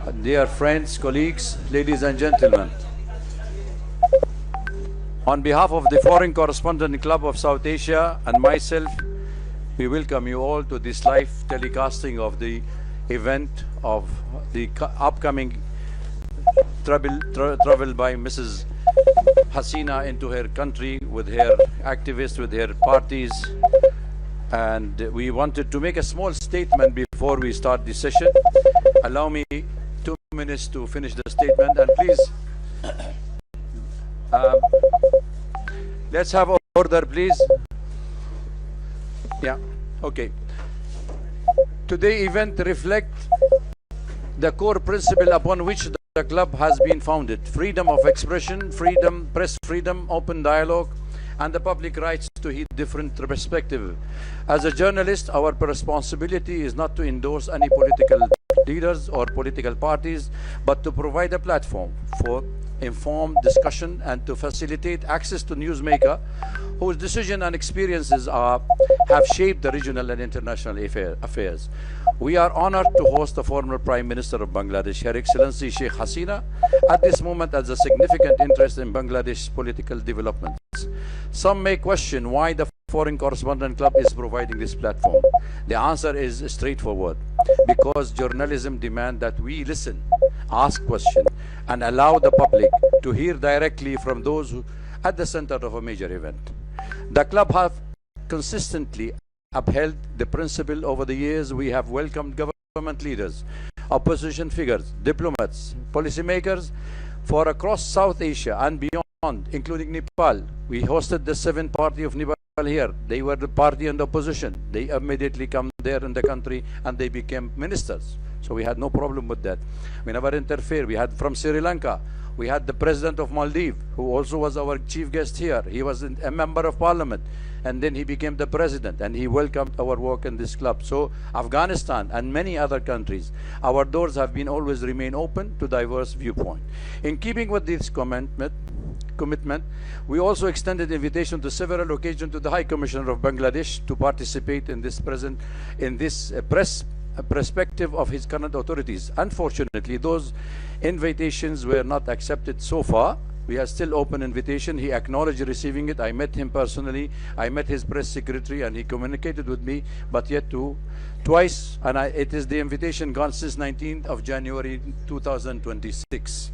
Dear friends, colleagues, ladies and gentlemen, on behalf of the Foreign Correspondent Club of South Asia and myself, we welcome you all to this live telecasting of the event of the upcoming travel by Mrs. Hasina into her country with her activists, with her parties. And we wanted to make a small statement before we start the session. Allow me 2 minutes to finish the statement, and please let's have order, please. Yeah, okay. Today's event reflects the core principle upon which the club has been founded: freedom of expression, freedom, press freedom, open dialogue, and the public rights to hear different perspectives. As a journalist, our responsibility is not to endorse any political leaders or political parties, but to provide a platform for informed discussion and to facilitate access to newsmakers whose decisions and experiences have shaped the regional and international affairs. We are honored to host the former Prime Minister of Bangladesh, Her Excellency Sheikh Hasina, at this moment as a significant interest in Bangladesh's political developments. Some may question why the Foreign Correspondent Club is providing this platform. The answer is straightforward: because journalism demands that we listen, ask questions, and allow the public to hear directly from those who at the center of a major event. The club have consistently upheld the principle. Over the years, we have welcomed government leaders, opposition figures, diplomats, policymakers for across South Asia and beyond, including Nepal. We hosted the 7th party of Nepal here. They were the party and opposition. They immediately come there in the country and they became ministers. So we had no problem with that. We never interfere. We had from Sri Lanka, we had the president of Maldives, who also was our chief guest here. He was a member of parliament, and then he became the president, and he welcomed our work in this club. So Afghanistan and many other countries, our doors have been always remain open to diverse viewpoints. In keeping with this commitment, we also extended invitation to several occasions to the High Commissioner of Bangladesh to participate in this perspective of his current authorities. Unfortunately, those invitations were not accepted so far. We are still open invitation. He acknowledged receiving it. I met him personally. I met his press secretary, and he communicated with me, but yet twice, and it is the invitation gone since 19th of January 2026.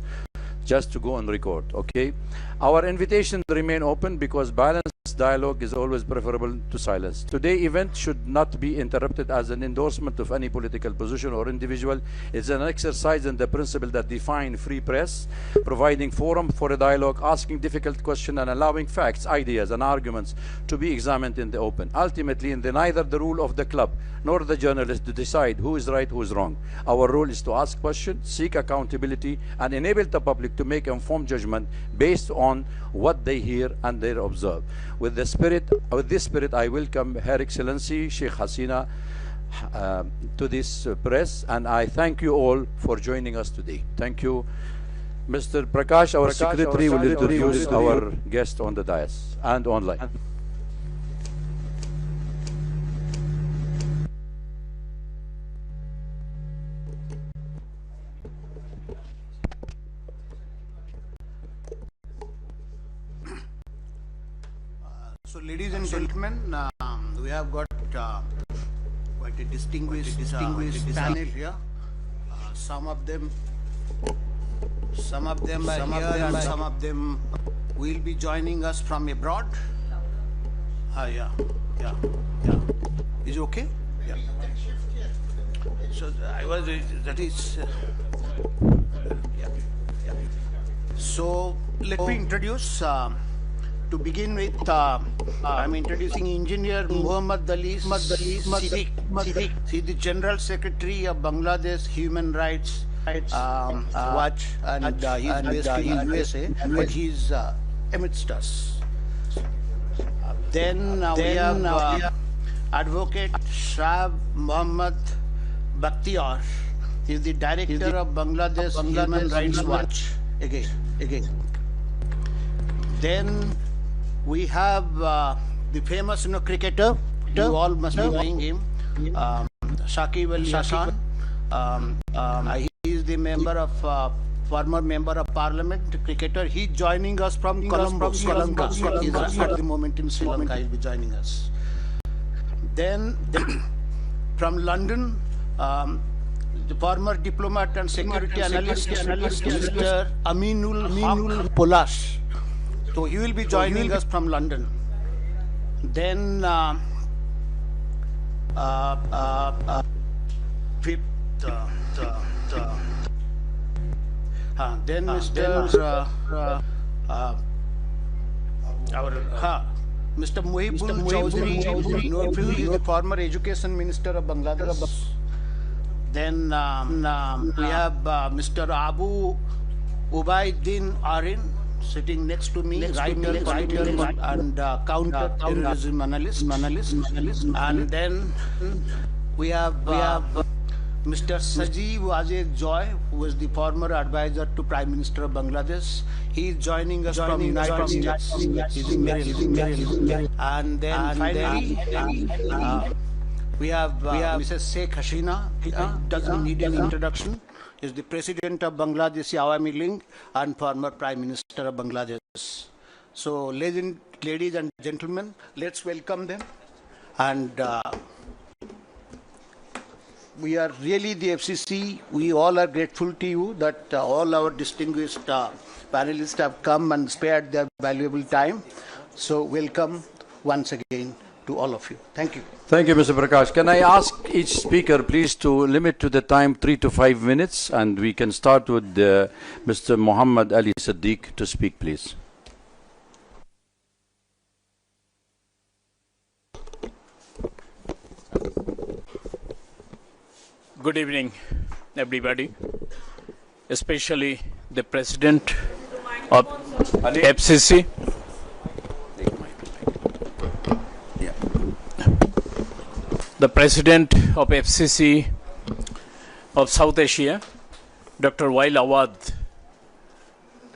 Just to go on record, okay? Our invitation remain open because balanced dialogue is always preferable to silence. Today's event should not be interrupted as an endorsement of any political position or individual. It's an exercise in the principle that define free press, providing forum for a dialogue, asking difficult questions, and allowing facts, ideas, and arguments to be examined in the open. Ultimately, in neither the rule of the club nor the journalist to decide who is right, who is wrong. Our role is to ask questions, seek accountability, and enable the public to make informed judgment based on what they hear and they observe. With this spirit, I welcome Her Excellency Sheikh Hasina to this press, and I thank you all for joining us today. Thank you. Mr. Prakash, our secretary, will introduce our guest on the dais and online. So, ladies and gentlemen, we have got quite a distinguished panel here. Some of them are here, and some of them will be joining us from abroad. Yeah. Is it okay? Yeah. So So let me introduce. To begin with, I'm introducing Engineer Muhammad Ali Siddiq. He is the General Secretary of Bangladesh Human Rights Watch, and he is based in USA, but he is amidst us. Then we have Advocate Shah Muhammad Bakhtiar. He is the Director of Bangladesh Human Rights Watch. Again. Then we have the famous cricketer. You all must be knowing him, Shakib Ali Hassan. He is the member of former member of parliament, cricketer. He's joining us from Colombo, Sri Lanka. He's at the moment in Sri Lanka. He'll be joining us. Then from London, the former diplomat and security analyst, Mr. Aminul Haq Polash. So he will be joining us from London. Then fifth, then Mr. Mr. Muhibul Chowdhury, he is the former education minister of Bangladesh. Then we have Mr. Abu Ubaiddin Arin sitting next to me, writer and counter-terrorism analyst. And then we have Mr. Sajeev Ajay Joy, who is the former advisor to Prime Minister of Bangladesh. He is joining us from United States. He's in Maryland. And then finally, we have Mrs. Sheikh Hasina. Doesn't need any introduction. Is the president of Bangladesh Awami League and former Prime Minister of Bangladesh. So, ladies and gentlemen, let's welcome them. And we are really the FCC. We all are grateful to you that all our distinguished panelists have come and spared their valuable time. So, welcome once again to all of you. Thank you. Thank you, Mr. Prakash. Can I ask each speaker, please, to limit to the time 3 to 5 minutes, and we can start with Mr. Muhammad Ali Siddiq to speak, please. Good evening, everybody, especially the President of FCC. The President of FCC of South Asia, Dr. Wail Awad,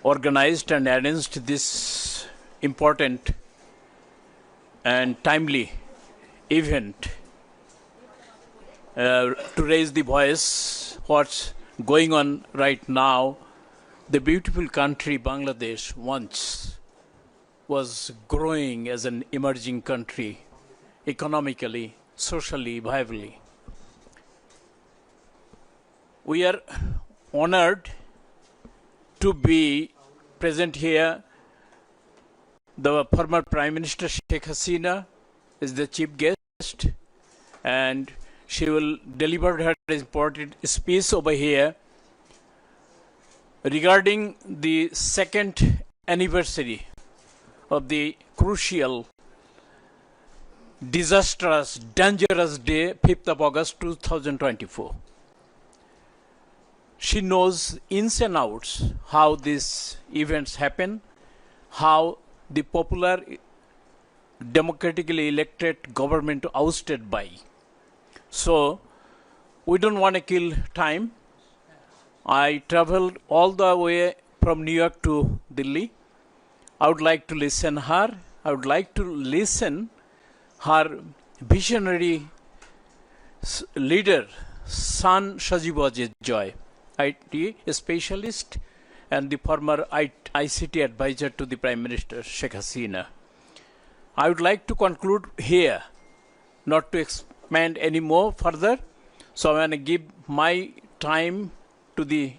organized and arranged this important and timely event to raise the voice what's going on right now. The beautiful country Bangladesh once was growing as an emerging country, economically, socially, viably. We are honored to be present here. The former Prime Minister Sheikh Hasina is the chief guest, and she will deliver her important speech over here regarding the second anniversary of the crucial, disastrous, dangerous day, 5th of August 2024. She knows ins and outs how these events happen, how the popular, democratically elected government ousted by. So, we don't want to kill time. I traveled all the way from New York to Delhi. I would like to listen her. I would like to listen her visionary leader, son Sajeev Ajay Joy, IT specialist and the former ICT advisor to the Prime Minister Sheikh Hasina. I would like to conclude here, not to expand any more further. So I'm going to give my time to the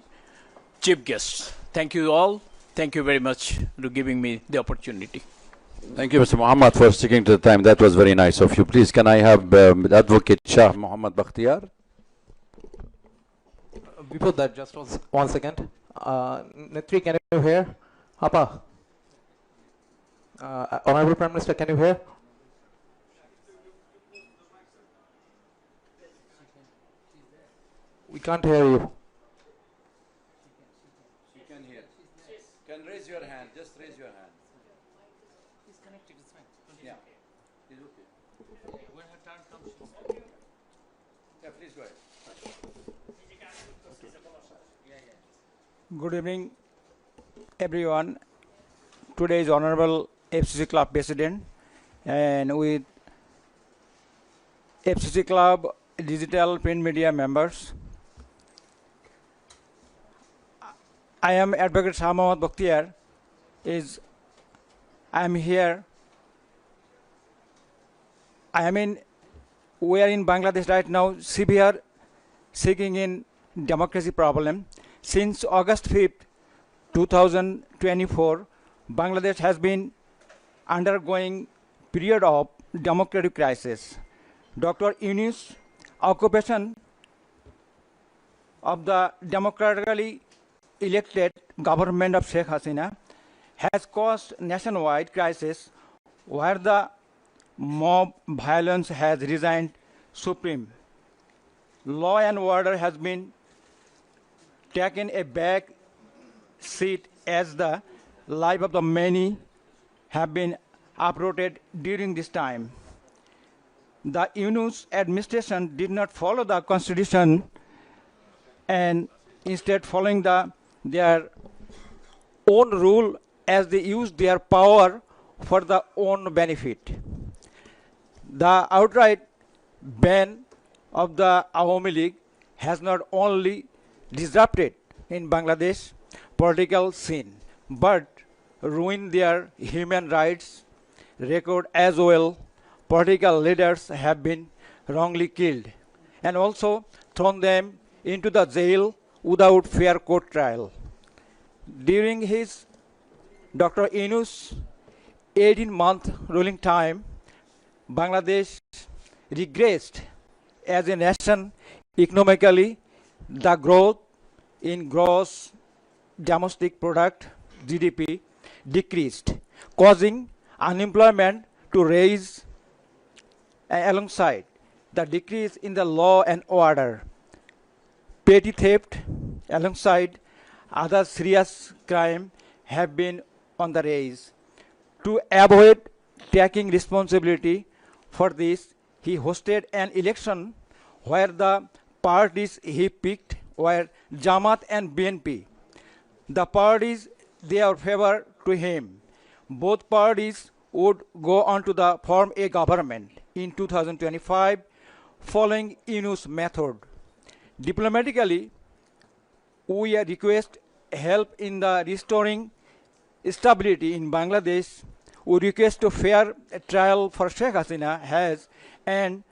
chief guests. Thank you all. Thank you very much for giving me the opportunity. Thank you, Mr. Muhammad, for sticking to the time. That was very nice of you. Please, can I have Advocate Shah Muhammad Bakhtiyar? Before that, just one second. Netri, can you hear? Appa. Honorable Prime Minister, can you hear? We can't hear you. She can hear. Can raise your hand. Just raise your hand. He's connected, it's fine. Yeah. It's okay. When her turn comes, Yeah, please go ahead. Good evening, everyone. Today is Honorable FCC Club President, and with FCC Club digital print media members, I am Advocate Shah Mohammad Bakhtiar. I am here. We are in Bangladesh right now, severe seeking in democracy problem. Since August 5th, 2024, Bangladesh has been undergoing period of democratic crisis. Dr. Yunus' occupation of the democratically elected government of Sheikh Hasina has caused nationwide crisis where the mob violence has resigned supreme. Law and order has been taken a back seat as the life of the many have been uprooted during this time. The Yunus administration did not follow the constitution and instead following their own rule as they used their power for their own benefit. The outright ban of the Awami League has not only disrupted in Bangladesh political scene, but ruined their human rights record as well. Political leaders have been wrongly killed and also thrown them into the jail without fair court trial. During his Dr. Yunus' 18-month ruling time, Bangladesh regressed as a nation economically. The growth in gross domestic product GDP decreased, causing unemployment to rise alongside the decrease in the law and order. Petty theft alongside other serious crime have been on the rise. To avoid taking responsibility for this, he hosted an election where the parties he picked were Jamaat and BNP. The parties they are favor to him. Both parties would go on to form a government in 2025 following Yunus' method. Diplomatically, we request help in the restoring stability in Bangladesh. We request a fair trial for Sheikh Hasina has and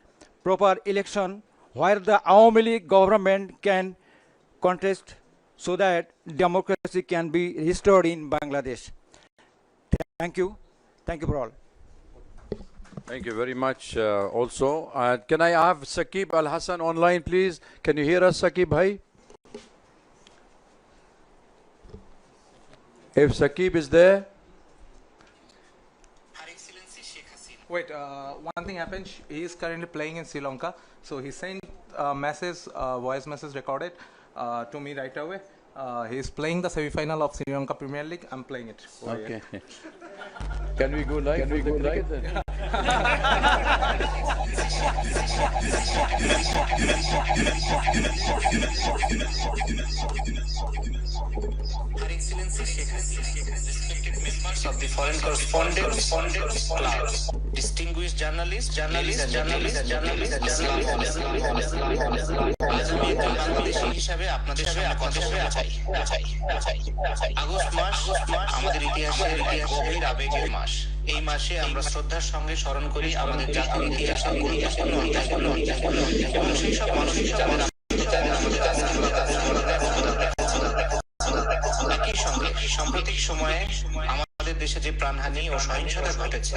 proper election where the Awami League government can contest so that democracy can be restored in Bangladesh. Thank you. Thank you for all. Thank you very much. Also, can I have Saqib Al Hassan online, please? Can you hear us, Saqib Bhai? If Saqib is there. Her Excellency Sheikh Hasina. Wait, one thing happened. He is currently playing in Sri Lanka, so he sent a message, voice message recorded to me right away. He is playing the semi-final of Sri Lanka Premier League. I'm playing it. Okay. Can we go live? Can we go live then? Her Excellency Sheikh Hasina, respected members of the Foreign Correspondents Club, distinguished journalists, আজ আমি একজন বাংলাদেশী হিসাবে আপনাদের সামনে কথা বলতে চাই। August মাস আমাদের ইতিহাসের গভীর আবেগের মাস। এই মাসে আমরা শ্রদ্ধার সঙ্গে স্মরণ করি আমাদের জাতির ইতিহাসের গুরুত্বপূর্ণ অধ্যায়গুলো এবং সেই সব মানুষ যাদের আমাদের কাছে একই সঙ্গে সাম্প্রতিক সময়ে আমাদের দেশে যে প্রাণহানি ও সহিংসতা ঘটেছে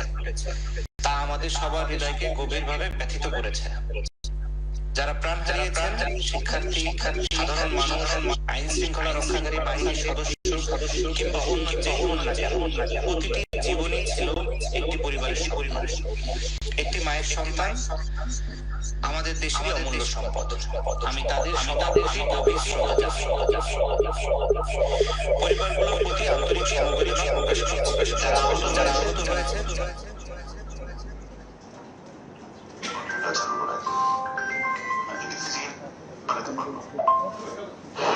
তা আমাদের সবার হৃদয়কে গভীরভাবে ব্যথিত করেছে। যারা প্রাণ হারিয়েছেন শিক্ষার্থী, সাধারণ মানুষ, আইন শৃঙ্খলা রক্ষাকারী বাহিনীর সদস্য কিংবা অন্য যে প্রতিটি জীবনই ছিল একটি পরিবারের পরিবার, একটি মায়ের সন্তান, আমাদের দেশের অমূল্য সম্পদ। আমি তাদের সবার প্রতি গভীর শ্রদ্ধা, পরিবারগুলোর প্রতি আন্তরিক সমবেদনা প্রকাশ করছি। যারা আহত হয়েছে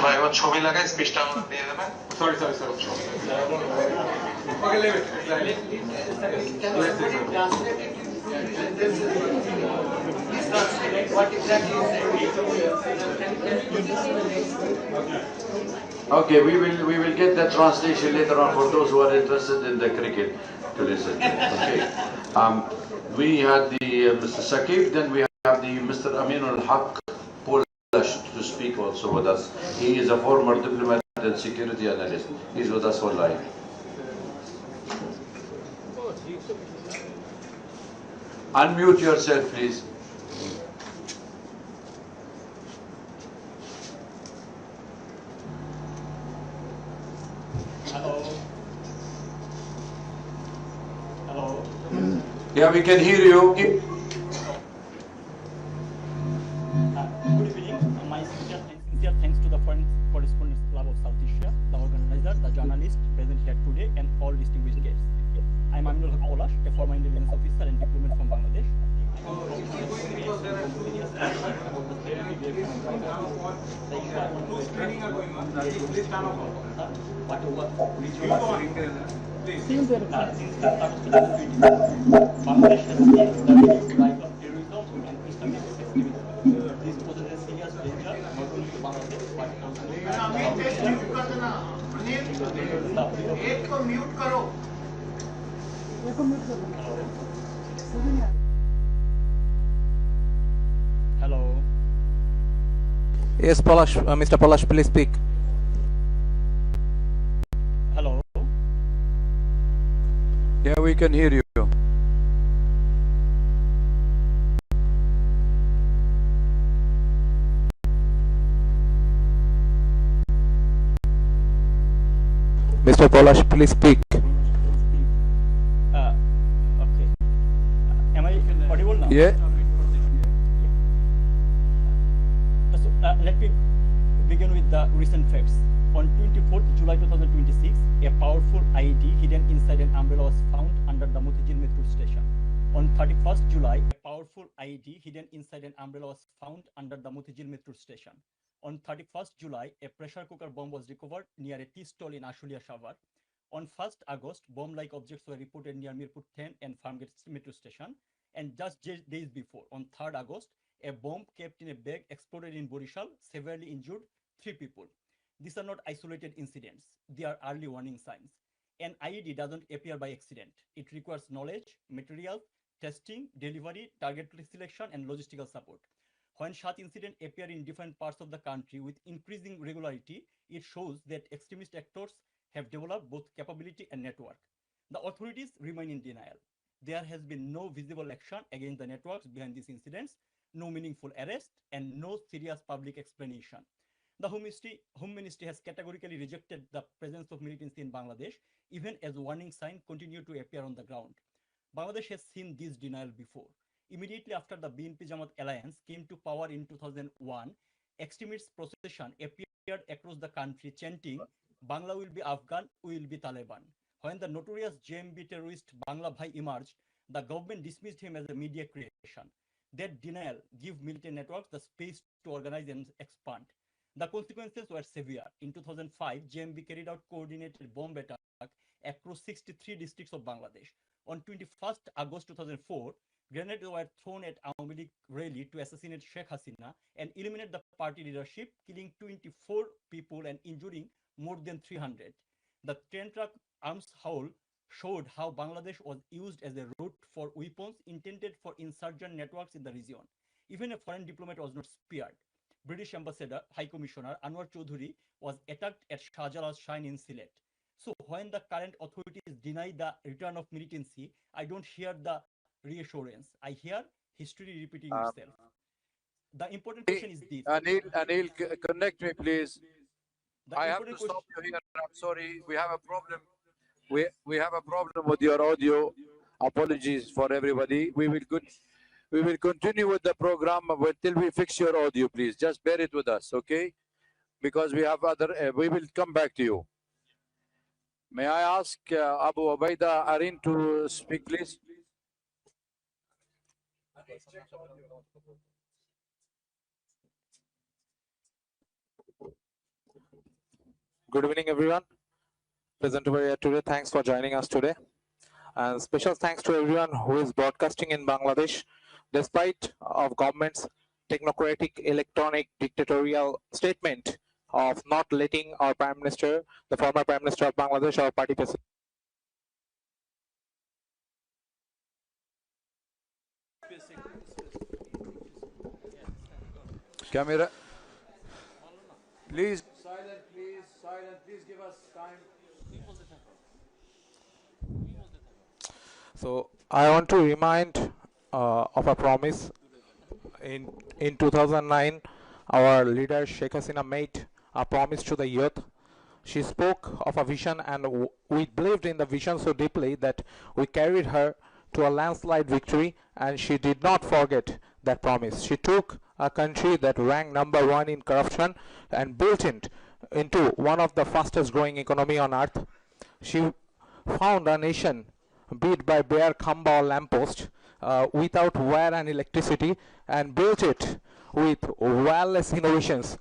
ভাই ও ছবি লাগাই স্পেসটা আমাকে দিয়ে দেবেন। Sorry okay leave it. What exactly Okay, we will get that translation later on for those who are interested in the cricket to listen. Okay. We had the Mr. Sakib, then we have the Mr. Aminul Haq Polish to speak also with us. He is a former diplomat and security analyst. He's with us for live. Unmute yourself, please. Hello. Yeah, we can hear you. Good evening. My sincere thanks to the Foreign Correspondents Club of South Asia, the organizer, the journalist present here today, and all distinguished guests. I am Aminul Haq Polash, a former intelligence officer and diplomat from Bangladesh. Since the start of 2020, Bangladesh has seen the rise of terrorism and Islamic extremism. This poses a serious danger not only to Bangladesh but also to Hello. Yes, Polash, Mr. Polash, please speak. Hello. Yeah, we can hear you. Mr. Polash, please speak. Okay. Am I audible now? Yeah. So, let me begin with the recent facts. On 24th July 2026, a powerful IED hidden inside an umbrella was found under the Motijil metro station. On 31st July, a powerful IED hidden inside an umbrella was found under the Motijil metro station. On 31st July, a pressure cooker bomb was recovered near a tea stall in Ashulia Shavar. On 1st August, bomb-like objects were reported near Mirpur 10 and Farmgate metro station. And just days before, on 3rd August, a bomb kept in a bag exploded in Borishal, severely injured 3 people. These are not isolated incidents. They are early warning signs. An IED doesn't appear by accident. It requires knowledge, materials, testing, delivery, target selection, and logistical support. When such incidents appear in different parts of the country with increasing regularity, it shows that extremist actors have developed both capability and network. The authorities remain in denial. There has been no visible action against the networks behind these incidents, no meaningful arrest, and no serious public explanation. The Home Ministry has categorically rejected the presence of militancy in Bangladesh, even as warning signs continue to appear on the ground. Bangladesh has seen this denial before. Immediately after the BNP Jamaat alliance came to power in 2001, extremist procession appeared across the country chanting, Bangla will be Afghan, we will be Taliban. When the notorious JMB terrorist Bangla Bhai emerged, the government dismissed him as a media creation. That denial gave militant networks the space to organize and expand. The consequences were severe. In 2005, JMB carried out coordinated bomb attack across 63 districts of Bangladesh. On 21st August 2004, grenades were thrown at Awami League rally to assassinate Sheikh Hasina and eliminate the party leadership, killing 24 people and injuring more than 300. The 10-truck arms haul showed how Bangladesh was used as a route for weapons intended for insurgent networks in the region. Even a foreign diplomat was not spared. British Ambassador, High Commissioner Anwar Chaudhuri was attacked at Shahjalal's shrine in Sylhet. So when the current authorities deny the return of militancy, I don't hear the reassurance. I hear history repeating itself. The important question is this. Anil, connect me, please. I have to stop you here. I'm sorry. We have a problem. We have a problem with your audio. Apologies for everybody. We will continue with the program until we fix your audio, please. Just bear it with us, okay? Because we have other, we will come back to you. May I ask Abu Ubaida Arin to speak, please? Good evening, everyone. Present over here today. Thanks for joining us today. And special thanks to everyone who is broadcasting in Bangladesh, despite of government's technocratic electronic dictatorial statement of not letting our Prime Minister, the former Prime Minister of Bangladesh, our party president. Camera. Please. Silent, please. Silent. Please give us time. So I want to remind of a promise. In 2009, our leader Sheikh Hasina made a promise to the youth. She spoke of a vision, and we believed in the vision so deeply that we carried her to a landslide victory, and she did not forget that promise. She took a country that ranked #1 in corruption and built it into one of the fastest growing economy on earth. She found a nation beat by bare khamba or lamppost without wire and electricity, and built it with wireless innovations.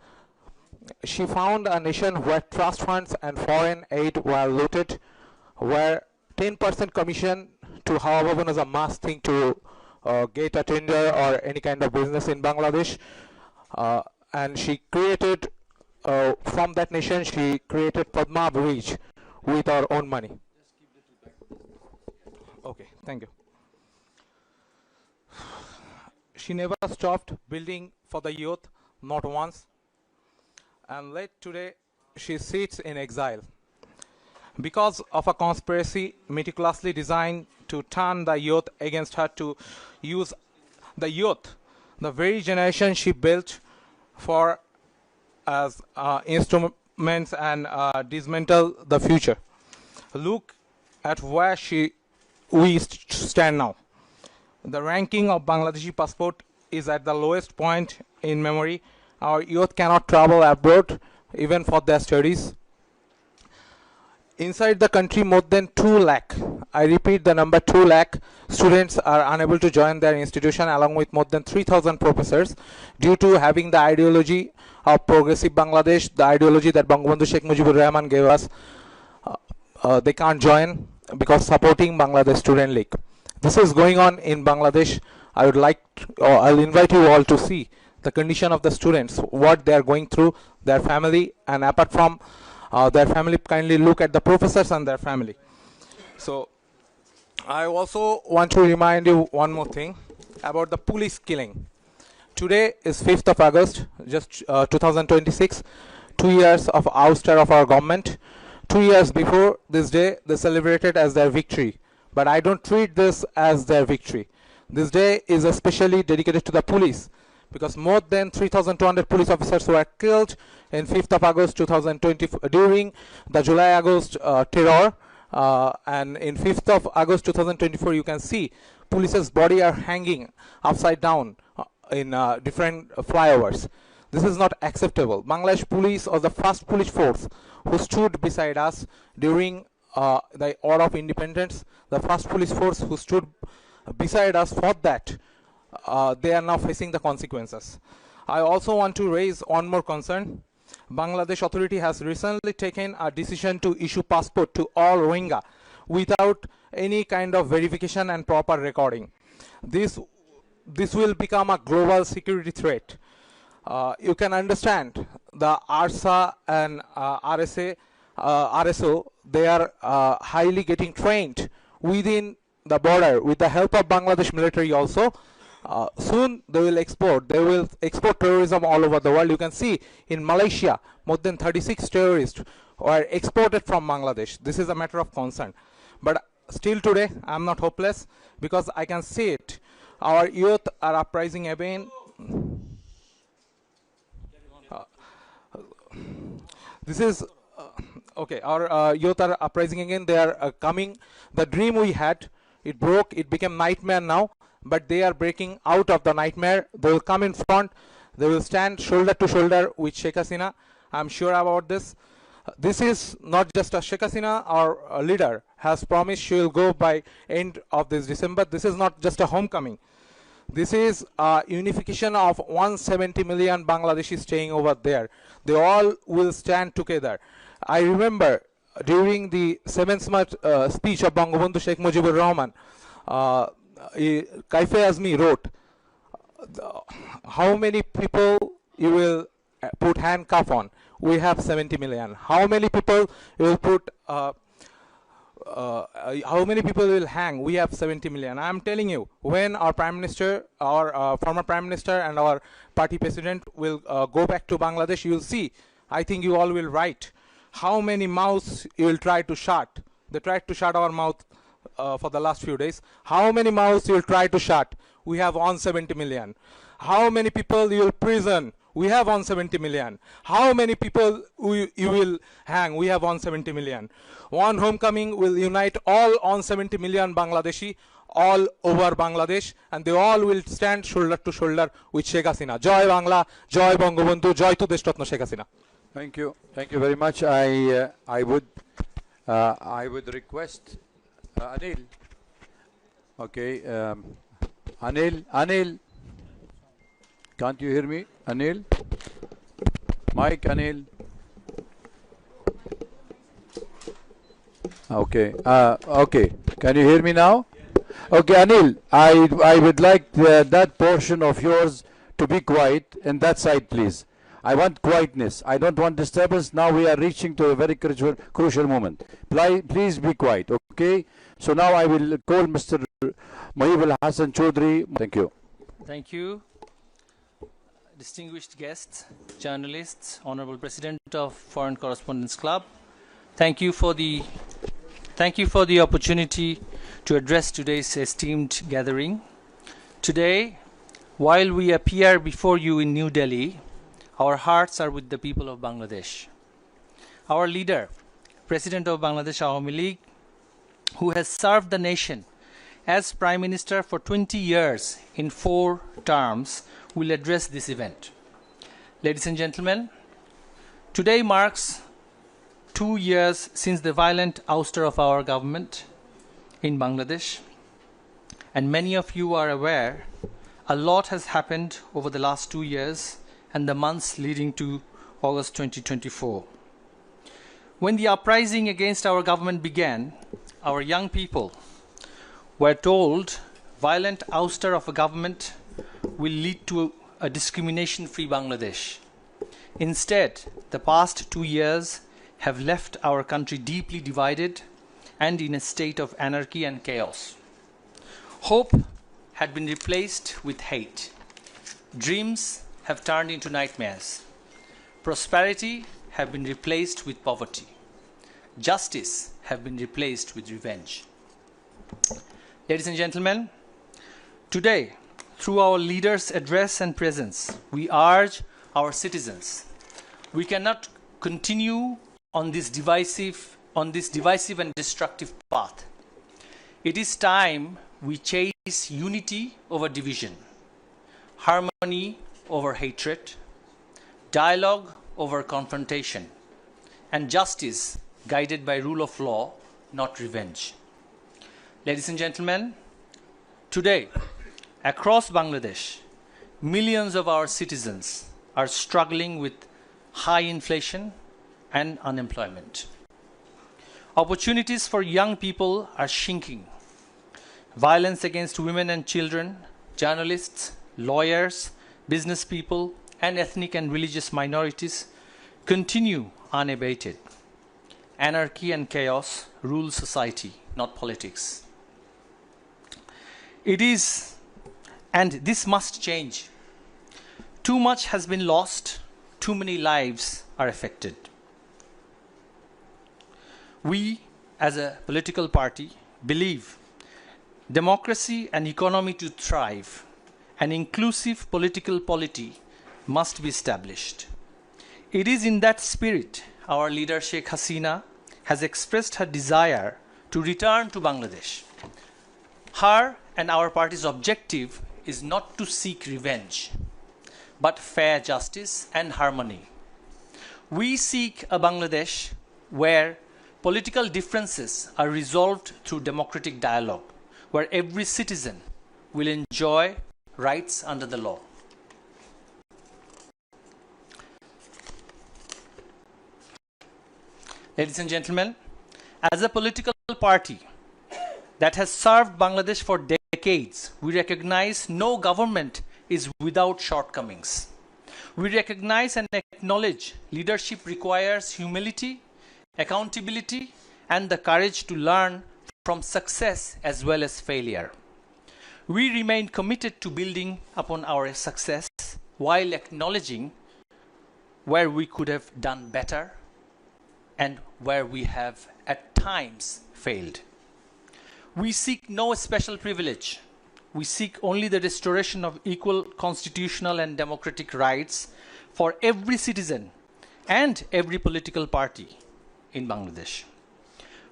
She found a nation where trust funds and foreign aid were looted, where 10% commission to however is a must thing to get a tender or any kind of business in Bangladesh. And she created, from that nation, she created Padma Bridge with our own money. Okay, thank you. She never stopped building for the youth, not once. And late today, she sits in exile. Because of a conspiracy meticulously designed to turn the youth against her, to use the youth, the very generation she built for as instruments and dismantle the future. Look at where we stand now. The ranking of Bangladeshi passport is at the lowest point in memory. Our youth cannot travel abroad even for their studies. Inside the country, more than 2 lakh, I repeat the number 2 lakh, students are unable to join their institution, along with more than 3,000 professors, due to having the ideology of progressive Bangladesh, the ideology that Bangabandhu Sheikh Mujibur Rahman gave us. They can't join because supporting Bangladesh Student League. This is going on in Bangladesh. I would like I'll invite you all to see the condition of the students, what they are going through, their family, and apart from their family, kindly look at the professors and their family. So I also want to remind you one more thing about the police killing. Today is 5th of August, just 2026, 2 years of ouster of our government. 2 years before this day, they celebrated as their victory. But I don't treat this as their victory. This day is especially dedicated to the police, because more than 3,200 police officers were killed in 5th of August 2020 during the July-August terror. And in 5th of August 2024, you can see police's body are hanging upside down in different flyovers. This is not acceptable. Bangladesh police was the first police force who stood beside us during the War of Independence. The first police force who stood beside us for that. They are now facing the consequences. I also want to raise one more concern. Bangladesh authority has recently taken a decision to issue passport to all Rohingya without any kind of verification and proper recording. This will become a global security threat. You can understand the ARSA and RSO, they are highly getting trained within the border with the help of Bangladesh military also. Soon they will export terrorism all over the world. You can see in Malaysia, more than 36 terrorists were exported from Bangladesh. This is a matter of concern. But still today, I am not hopeless, because I can see it. Our youth are uprising again. This is okay. Our youth are uprising again. They are coming. The dream we had, it broke. It became nightmare now. But they are breaking out of the nightmare. They will come in front. They will stand shoulder to shoulder with Sheikh Hasina. I'm sure about this. This is not just a Sheikh Hasina, our leader has promised she will go by end of this December. This is not just a homecoming. This is a unification of 170 million Bangladeshis staying over there. They all will stand together. I remember during the 7th March speech of Bangabandhu Sheikh Mujibur Rahman, Kaife Azmi wrote, how many people you will put handcuff on? We have 70 million. How many people you will put how many people will hang? We have 70 million. I am telling you, when our Prime Minister, our former Prime Minister and our party president will go back to Bangladesh, you will see, I think you all will write, how many mouths you will try to shut. They tried to shut our mouth for the last few days. How many mouths you will try to shut? We have 170 million. How many people you will prison? We have 170 million. How many people you will hang? We have 170 million. One homecoming will unite all 170 million Bangladeshi all over Bangladesh, and they all will stand shoulder to shoulder with Sheikh Hasina. Joy Bangla, Joy Bangabandhu, Joy to Deshratna Sheikh Hasina. Thank you very much. I would request Anil. Okay, Anil, can't you hear me? Anil, Mike, Anil. Okay, okay. Can you hear me now? Okay, Anil, I would like that portion of yours to be quiet in that side, please. I want quietness. I don't want disturbance. Now we are reaching to a very crucial moment. Please be quiet, okay? So now I will call Mr. Mohib Hassan Chaudhry. Thank you. Thank you. Distinguished guests, journalists, Honorable President of Foreign Correspondents Club, thank you for the opportunity to address today's esteemed gathering. Today, while we appear before you in New Delhi, our hearts are with the people of Bangladesh. Our leader, President of Bangladesh Awami League, who has served the nation as Prime Minister for 20 years in 4 terms, will address this event. Ladies and gentlemen, today marks 2 years since the violent ouster of our government in Bangladesh, and many of you are aware a lot has happened over the last 2 years and the months leading to August 2024. When the uprising against our government began, our young people were told violent ouster of a government will lead to a discrimination-free Bangladesh. Instead, the past 2 years have left our country deeply divided and in a state of anarchy and chaos. Hope had been replaced with hate. Dreams have turned into nightmares. Prosperity have been replaced with poverty. Justice have been replaced with revenge. Ladies and gentlemen, today, through our leaders' address and presence, we urge our citizens, we cannot continue on this divisive and destructive path. It is time we chase unity over division, harmony over hatred, dialogue over confrontation, and justice guided by rule of law, not revenge. Ladies and gentlemen, today, across Bangladesh, millions of our citizens are struggling with high inflation and unemployment. Opportunities for young people are shrinking. Violence against women and children, journalists, lawyers, business people, and ethnic and religious minorities continue unabated. Anarchy and chaos rule society, not politics. And this must change. Too much has been lost, too many lives are affected. We, as a political party, believe democracy and economy to thrive, an inclusive political polity must be established. It is in that spirit our leader Sheikh Hasina has expressed her desire to return to Bangladesh. Her and our party's objective is not to seek revenge, but fair justice and harmony. We seek a Bangladesh where political differences are resolved through democratic dialogue, where every citizen will enjoy rights under the law. Ladies and gentlemen, As a political party that has served Bangladesh for decades, we recognize no government is without shortcomings. We recognize and acknowledge leadership requires humility, accountability, and the courage to learn from success as well as failure. We remain committed to building upon our success while acknowledging where we could have done better and where we have at times failed. We seek no special privilege. We seek only the restoration of equal constitutional and democratic rights for every citizen and every political party in Bangladesh.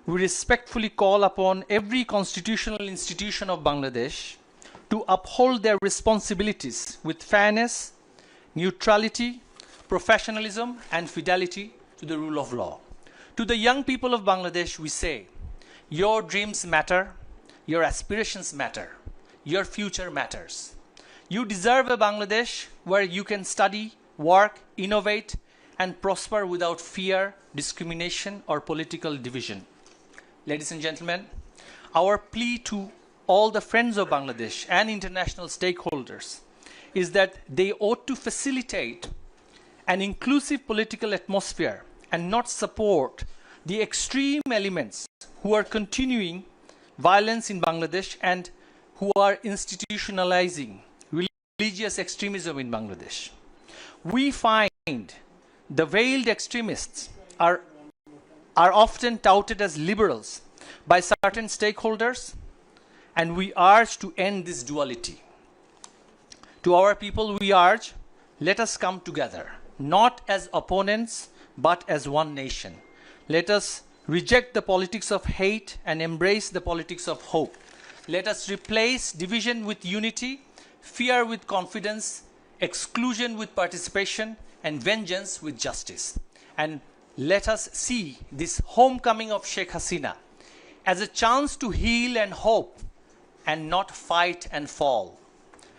We respectfully call upon every constitutional institution of Bangladesh to uphold their responsibilities with fairness, neutrality, professionalism, and fidelity to the rule of law. To the young people of Bangladesh, we say, your dreams matter, your aspirations matter, your future matters. You deserve a Bangladesh where you can study, work, innovate, and prosper without fear, discrimination, or political division. Ladies and gentlemen, our plea to all the friends of Bangladesh and international stakeholders is that they ought to facilitate an inclusive political atmosphere and not support the extreme elements who are continuing violence in Bangladesh and who are institutionalizing religious extremism in Bangladesh. We find the veiled extremists are often touted as liberals by certain stakeholders, and we urge to end this duality. To our people, we urge, let us come together, not as opponents, but as one nation. Let us reject the politics of hate and embrace the politics of hope. Let us replace division with unity, fear with confidence, exclusion with participation, and vengeance with justice. And let us see this homecoming of Sheikh Hasina as a chance to heal and hope and not fight and fall.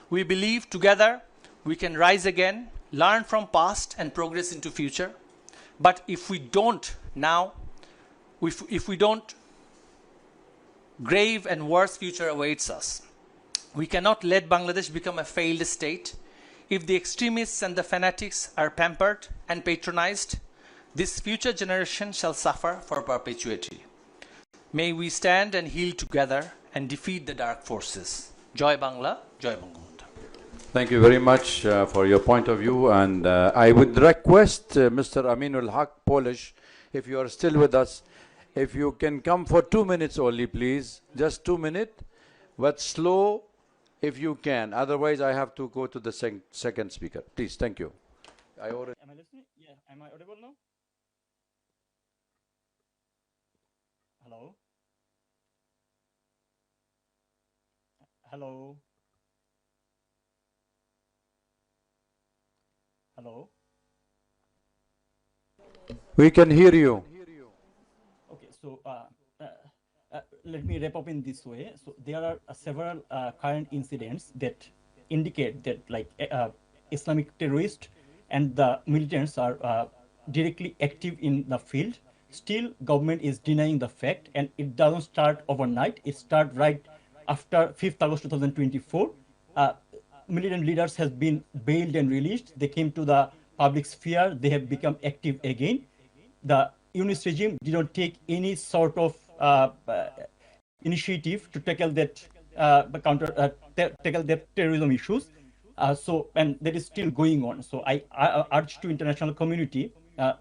We believe together we can rise again, learn from past and progress into future. But if we don't now, if we don't, grave and worse future awaits us. We cannot let Bangladesh become a failed state. If the extremists and the fanatics are pampered and patronized, this future generation shall suffer for perpetuity. May we stand and heal together and defeat the dark forces. Joy Bangla, Joy Bangabandhu. Thank you very much for your point of view, and I would request Mr. Aminul Haq, Polish, if you are still with us, if you can come for 2 minutes only, please, just 2 minutes, but slow if you can. Otherwise, I have to go to the second speaker. Please, thank you. Am I listening? Yeah, am I audible now? Hello? Hello? Hello? We can hear you. Okay, so let me wrap up in this way. So there are several current incidents that indicate that like Islamic terrorists and the militants are directly active in the field. Still, government is denying the fact, and it doesn't start overnight. It starts right after 5th August 2024. Militant leaders have been bailed and released. They came to the public sphere. They have become active again. The Yunus regime did not take any sort of initiative to tackle that tackle that terrorism issues. And that is still going on. So I urge to international community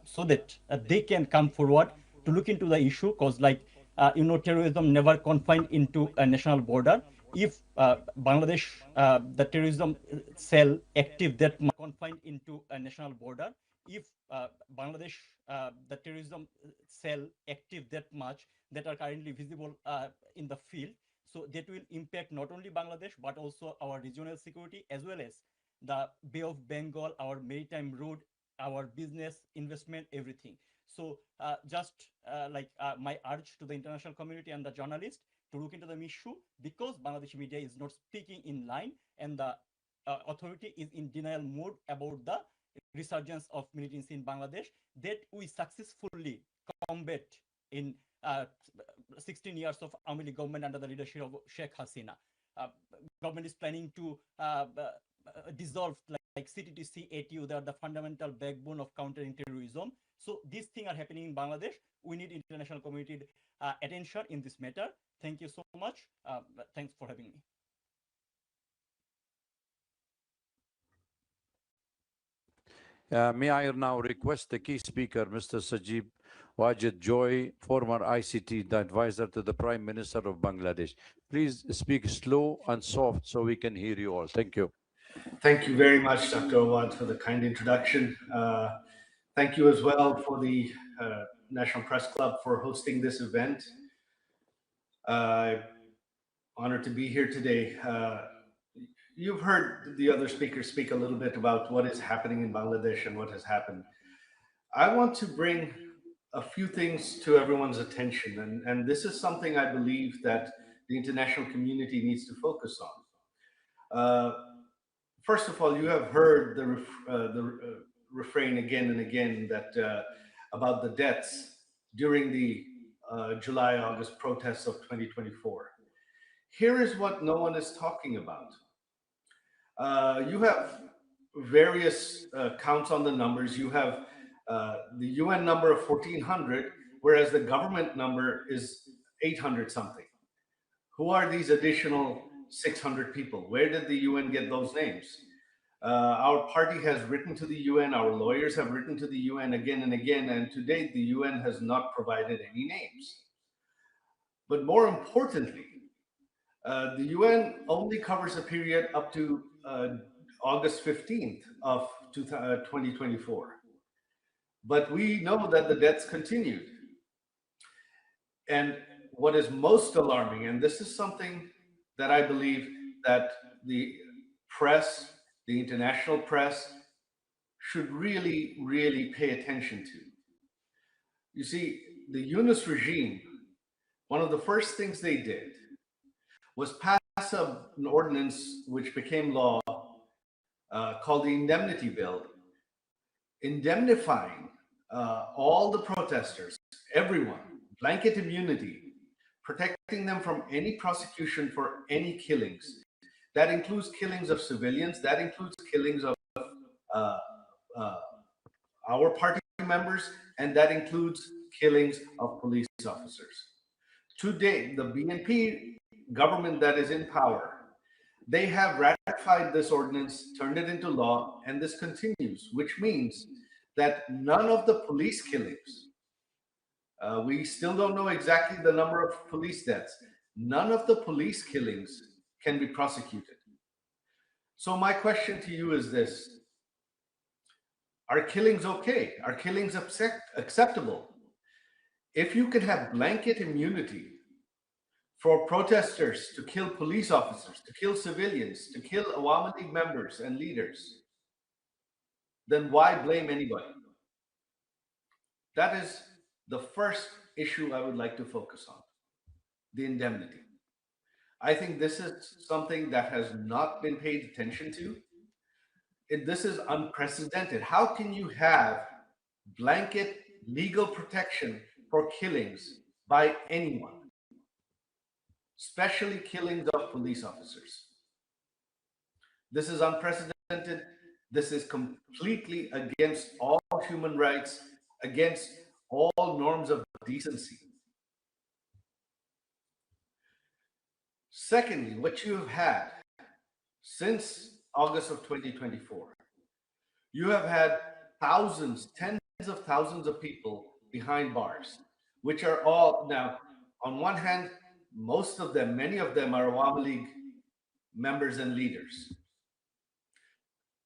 so that they can come forward to look into the issue, because terrorism never confined into a national border. If Bangladesh, the terrorism cell active that confined into a national border, if Bangladesh, the terrorism cell active that much that are currently visible in the field, so that will impact not only Bangladesh, but also our regional security, as well as the Bay of Bengal, our maritime road, our business, investment, everything. So my urge to the international community and the journalists to look into the issue, because Bangladeshi media is not speaking in line, and the authority is in denial mode about the resurgence of militancy in Bangladesh, that we successfully combat in 16 years of Army League government under the leadership of Sheikh Hasina. Government is planning to dissolve like CTTC, ATU. They are the fundamental backbone of countering terrorism. So these things are happening in Bangladesh. We need international community attention in this matter. Thank you so much. Thanks for having me. May I now request the key speaker, Mr. Sajib Wajid Joy, former ICT advisor to the Prime Minister of Bangladesh. Please speak slow and soft so we can hear you all. Thank you. Thank you very much, Dr. Awad, for the kind introduction. Thank you as well for the National Press Club for hosting this event. Honored to be here today. You've heard the other speakers speak a little bit about what is happening in Bangladesh and what has happened. I want to bring a few things to everyone's attention, and this is something I believe that the international community needs to focus on. First of all, you have heard the refrain again and again that about the deaths during the July-August protests of 2024. Here is what no one is talking about. You have various counts on the numbers. You have the UN number of 1,400, whereas the government number is 800 something. Who are these additional 600 people? Where did the UN get those names? Our party has written to the UN, our lawyers have written to the UN again and again, and to date the UN has not provided any names. But more importantly, the UN only covers a period up to August 15th of 2024. But we know that the deaths continued. And what is most alarming, and this is something that I believe that the press, the international press, should really, really pay attention to. You see, the Yunus regime, one of the first things they did was pass an ordinance which became law called the Indemnity Bill, indemnifying all the protesters, everyone, blanket immunity, protecting them from any prosecution for any killings. That includes killings of civilians, that includes killings of our party members, and that includes killings of police officers. To date, the BNP government that is in power, they have ratified this ordinance, turned it into law, and this continues, which means that none of the police killings, we still don't know exactly the number of police deaths, none of the police killings can be prosecuted. So my question to you is this: are killings okay? Are killings acceptable? If you can have blanket immunity for protesters to kill police officers, to kill civilians, to kill Awami League members and leaders, then why blame anybody? That is the first issue I would like to focus on, the indemnity. I think this is something that has not been paid attention to. This is unprecedented. How can you have blanket legal protection for killings by anyone, especially killings of police officers? This is unprecedented. This is completely against all human rights, against all norms of decency. Secondly, what you have had since August of 2024, you have had thousands, tens of thousands of people behind bars, which are all now, on one hand, most of them, many of them are Awami League members and leaders.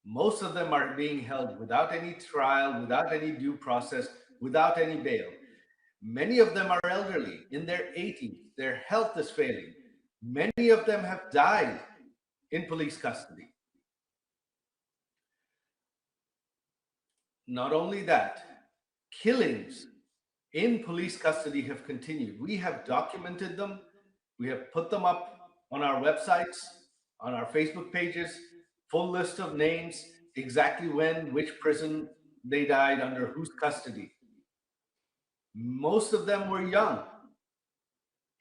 Most of them are being held without any trial, without any due process, without any bail. Many of them are elderly, in their 80s, their health is failing. Many of them have died in police custody. Not only that, killings in police custody have continued. We have documented them. We have put them up on our websites, on our Facebook pages, full list of names, exactly when, which prison they died, under whose custody. Most of them were young.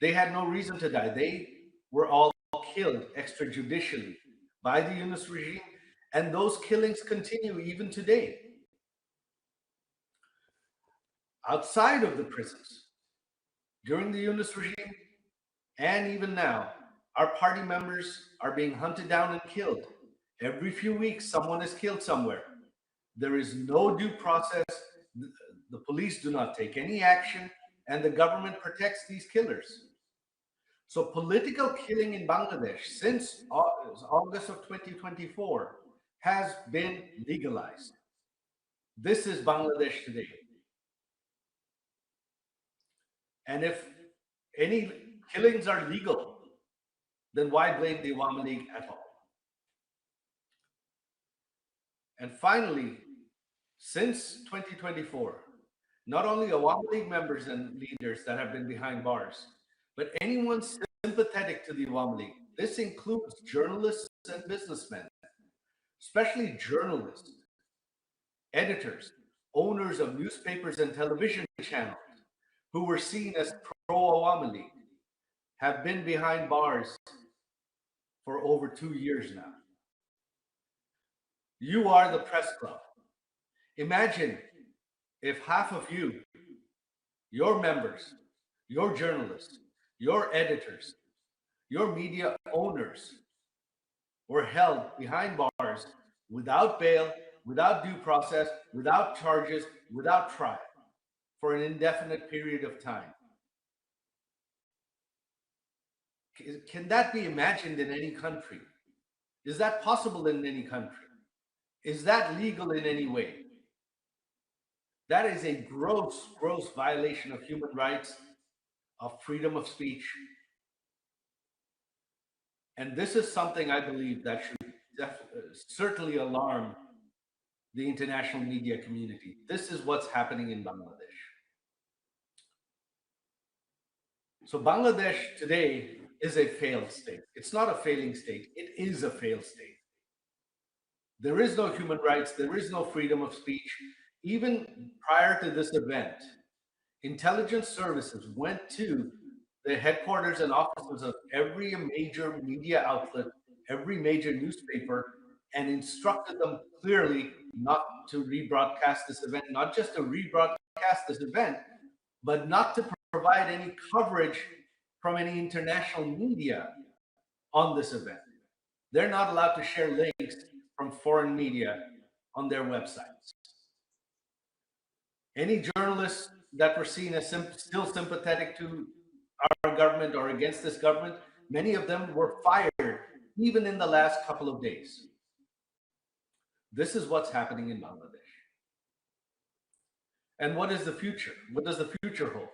They had no reason to die. They were all killed extrajudicially by the Yunus regime, and those killings continue even today. Outside of the prisons, during the Yunus regime, and even now, our party members are being hunted down and killed. Every few weeks, someone is killed somewhere. There is no due process. The police do not take any action, and the government protects these killers. So political killing in Bangladesh since August of 2024 has been legalized. This is Bangladesh today. And if any killings are legal, then why blame the Awami League at all? And finally, since 2024, not only Awami League members and leaders that have been behind bars, but anyone sympathetic to the Awami League. This includes journalists and businessmen, especially journalists, editors, owners of newspapers and television channels who were seen as pro-Awami League, have been behind bars for over 2 years now. You are the press club. Imagine if half of you, your members, your journalists, your editors, your media owners were held behind bars without bail, without due process, without charges, without trial for an indefinite period of time. Can that be imagined in any country? Is that possible in any country? Is that legal in any way? That is a gross, gross violation of human rights, of freedom of speech. And this is something I believe that should certainly alarm the international media community. This is what's happening in Bangladesh. So Bangladesh today is a failed state. It's not a failing state. It is a failed state. There is no human rights. There is no freedom of speech. Even prior to this event, intelligence services went to the headquarters and offices of every major media outlet, every major newspaper, and instructed them clearly not to rebroadcast this event, not just to rebroadcast this event, but not to provide any coverage from any international media on this event. They're not allowed to share links from foreign media on their websites. Any journalists that were seen as still sympathetic to our government or against this government, many of them were fired even in the last couple of days. This is what's happening in Bangladesh. And what is the future? What does the future hold?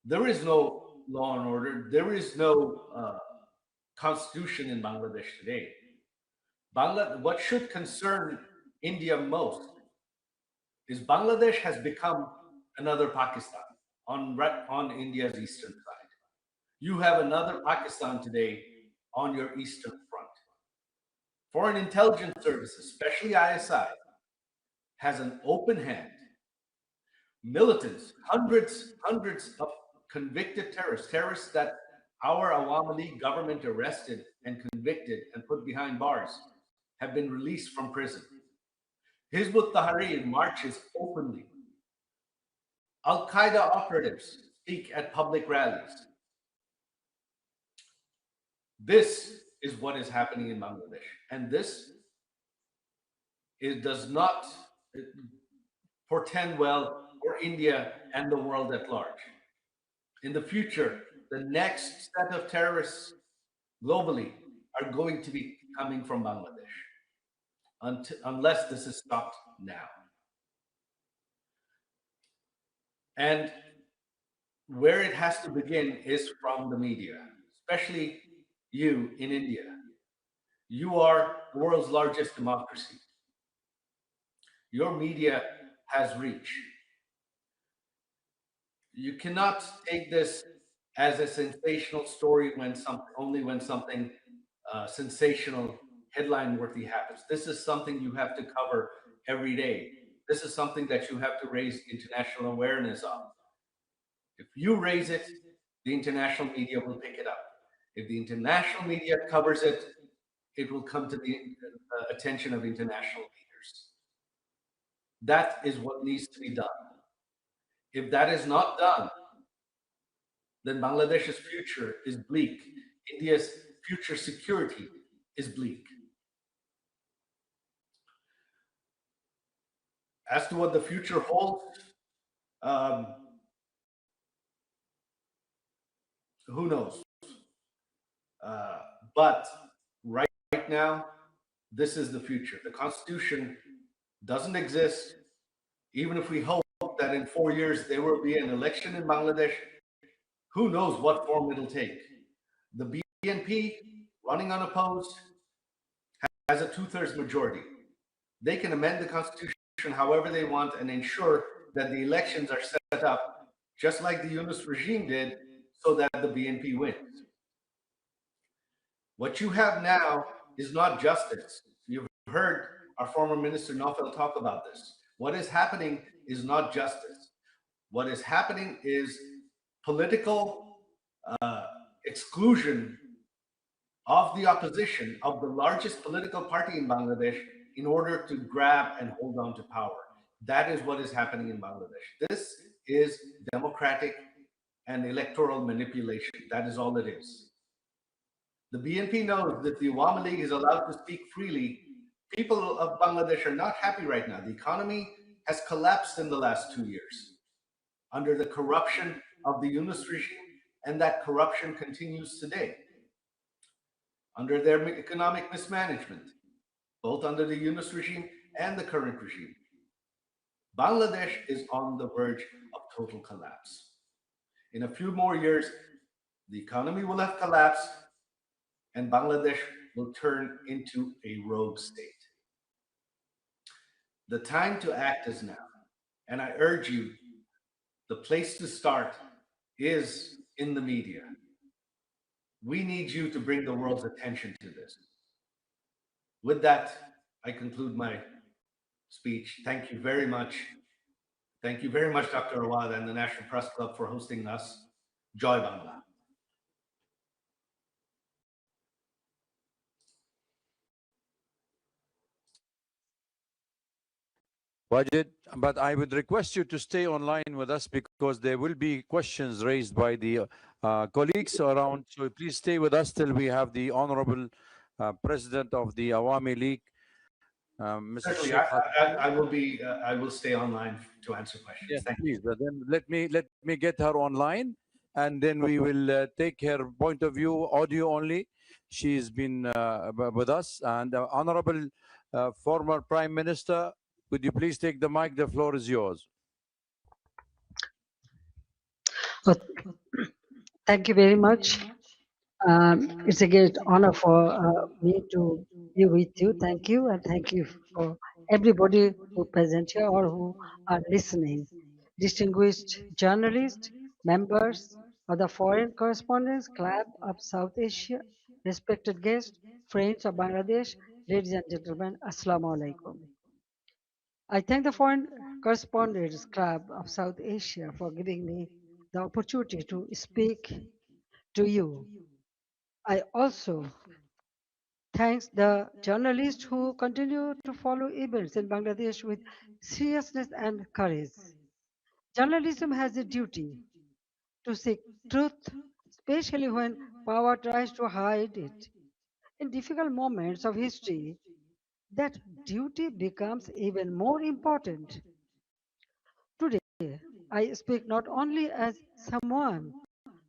There is no law and order. There is no constitution in Bangladesh today. What should concern India most is Bangladesh has become another Pakistan on India's eastern side. You have another Pakistan today on your eastern front. Foreign intelligence services, especially ISI, has an open hand. Militants, hundreds of convicted terrorists that our Awami League government arrested and convicted and put behind bars, have been released from prison. Hizb ut-Tahrir marches openly. Al-Qaeda operatives speak at public rallies. This is what is happening in Bangladesh. And this does not portend well for India and the world at large. In the future, the next set of terrorists globally are going to be coming from Bangladesh, unless this is stopped now. And where it has to begin is from the media, especially you in India. You are the world's largest democracy. Your media has reach. You cannot take this as a sensational story only when something sensational, headline-worthy happens. This is something you have to cover every day. This is something that you have to raise international awareness of. If you raise it, the international media will pick it up. If the international media covers it, it will come to the attention of international leaders. That is what needs to be done. If that is not done, then Bangladesh's future is bleak. India's future security is bleak. As to what the future holds, who knows? But right now, this is the future. The Constitution doesn't exist. Even if we hope that in 4 years there will be an election in Bangladesh, who knows what form it'll take. The BNP, running unopposed, has a 2/3 majority. They can amend the Constitution however they want and ensure that the elections are set up just like the Yunus regime did, so that the BNP wins. What you have now is not justice. You've heard our former Minister Naufel talk about this. What is happening is not justice. What is happening is political exclusion of the opposition, of the largest political party in Bangladesh, in order to grab and hold on to power. That is what is happening in Bangladesh. This is democratic and electoral manipulation. That is all it is. The BNP knows that the Awami League is allowed to speak freely. People of Bangladesh are not happy right now. The economy has collapsed in the last 2 years under the corruption of the Yunus regime, and that corruption continues today under their economic mismanagement, both under the Yunus regime and the current regime. Bangladesh is on the verge of total collapse. In a few more years, the economy will have collapsed and Bangladesh will turn into a rogue state. The time to act is now. And I urge you, the place to start is in the media. We need you to bring the world's attention to this. With that, I conclude my speech. Thank you very much. Thank you very much, Dr. Awad and the National Press Club for hosting us. Joy Bangla. Wajid, but I would request you to stay online with us because there will be questions raised by the colleagues around. So please stay with us till we have the Honorable President of the Awami League, Mr. Certainly, Sheikh I will stay online to answer questions. Yes, Thank please. But then let me get her online, and then we will take her point of view, audio only. She's been with us, and Honorable former Prime Minister, could you please take the mic? The floor is yours. Thank you very much. It's a great honor for me to be with you. Thank you, and thank you for everybody who present here or who are listening. Distinguished journalists, members of the Foreign Correspondents Club of South Asia, respected guests, friends of Bangladesh, ladies and gentlemen, Assalamu alaikum. I thank the Foreign Correspondents Club of South Asia for giving me the opportunity to speak to you. I also thank the journalists who continue to follow events in Bangladesh with seriousness and courage. Journalism has a duty to seek truth, especially when power tries to hide it. In difficult moments of history, that duty becomes even more important. Today, I speak not only as someone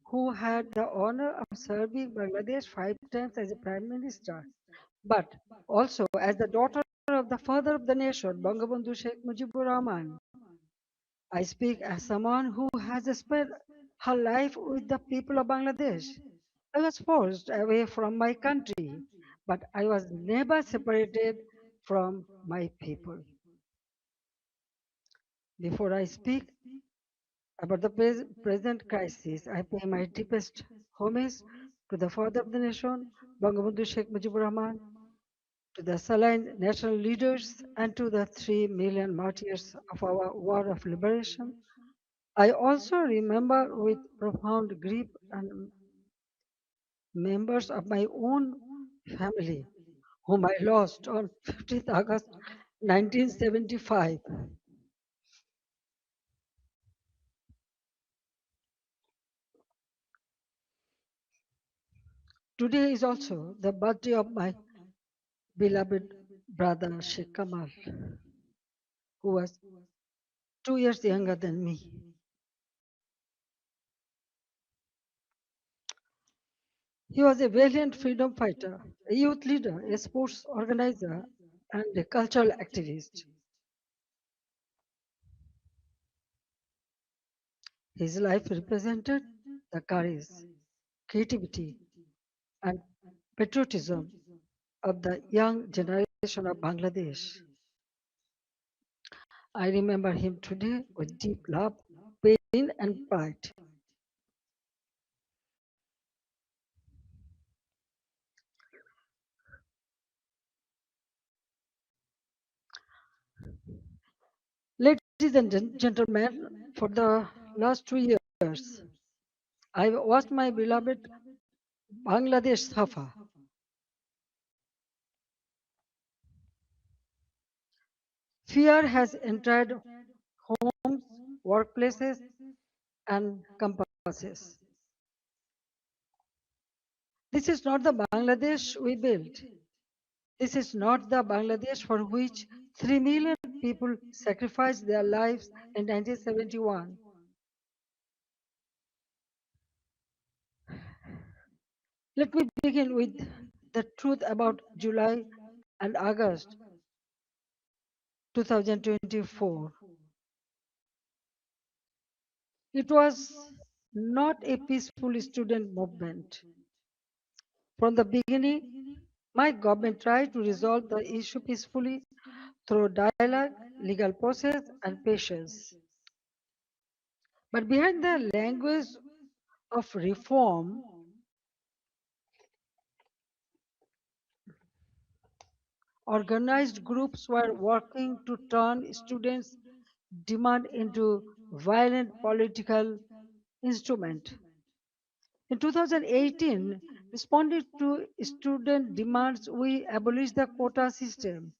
who had the honor of serving Bangladesh 5 times as a prime minister, but also as the daughter of the father of the nation, Bangabandhu Sheikh Mujibur Rahman. I speak as someone who has spent her life with the people of Bangladesh. I was forced away from my country, but I was never separated from my people. Before I speak about the present crisis, I pay my deepest homage to the father of the nation, Bangabandhu Sheikh Mujibur Rahman, to the Saline national leaders, and to the 3 million martyrs of our war of liberation. I also remember with profound grief and members of my own family whom I lost on 15th August 1975. Today is also the birthday of my beloved brother Sheikh Kamal, who was 2 years younger than me. He was a valiant freedom fighter, a youth leader, a sports organizer, and a cultural activist. His life represented the courage, creativity, and patriotism of the young generation of Bangladesh. I remember him today with deep love, pain, and pride. Ladies and gentlemen, for the last 2 years, I watched my beloved Bangladesh suffer. Fear has entered homes, workplaces, and campuses. This is not the Bangladesh we built. This is not the Bangladesh for which 3 million people sacrificed their lives in 1971. Let me begin with the truth about July and August 2024. It was not a peaceful student movement. From the beginning, my government tried to resolve the issue peacefully through dialogue, legal process, and patience. But behind the language of reform, organized groups were working to turn students' demand into violent political instrument. In 2018, responding to student demands, we abolished the quota system.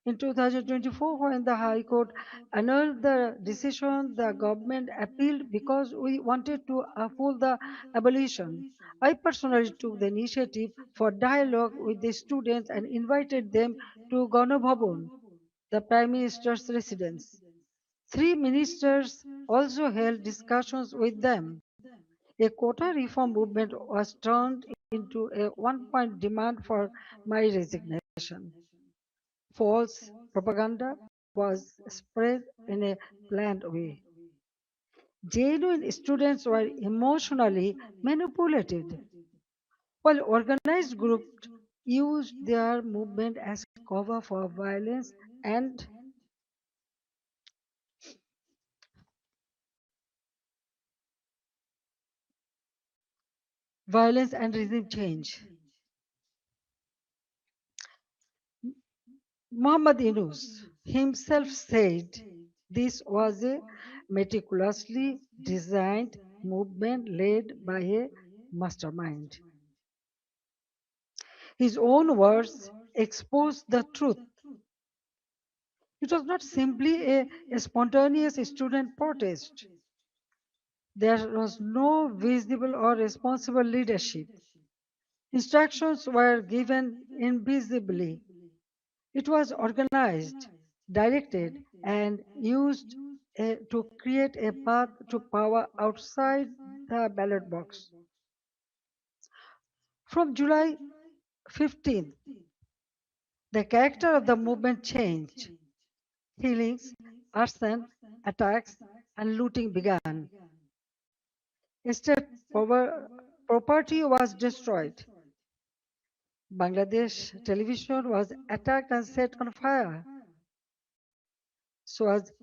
In 2024, when the High Court annulled the decision, the government appealed because we wanted to uphold the abolition. I personally took the initiative for dialogue with the students and invited them to Ganabhavan, the Prime Minister's residence. Three ministers also held discussions with them. A quota reform movement was turned into a one-point demand for my resignation. False propaganda was spread in a planned way. Genuine students were emotionally manipulated, while organized groups used their movement as cover for violence and regime change. Muhammad Yunus himself said this was a meticulously designed movement led by a mastermind. His own words exposed the truth. It was not simply a spontaneous student protest. There was no visible or responsible leadership. Instructions were given invisibly. It was organized, directed, and used to create a path to power outside the ballot box. From July 15th, the character of the movement changed. Killings, arson, attacks, and looting began. State property was destroyed. Bangladesh television was attacked and set on fire. So was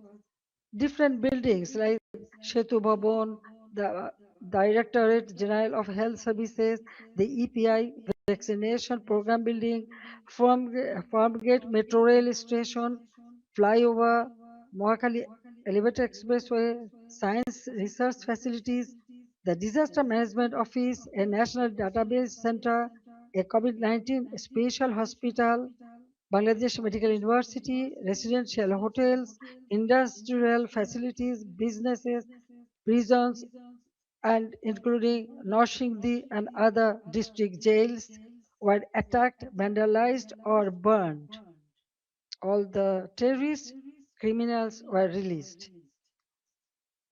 different buildings like Shetu Bhavan, the Directorate General of Health Services, the EPI vaccination program building, Farmgate Metro Rail Station, flyover, Mohakali Elevator Expressway, science research facilities, the Disaster Management Office, a national database center, a COVID-19 special hospital, Bangladesh Medical University, residential hotels, industrial facilities, businesses, prisons, and including Noshingdi and other district jails were attacked, vandalized, or burned. All the terrorist criminals were released.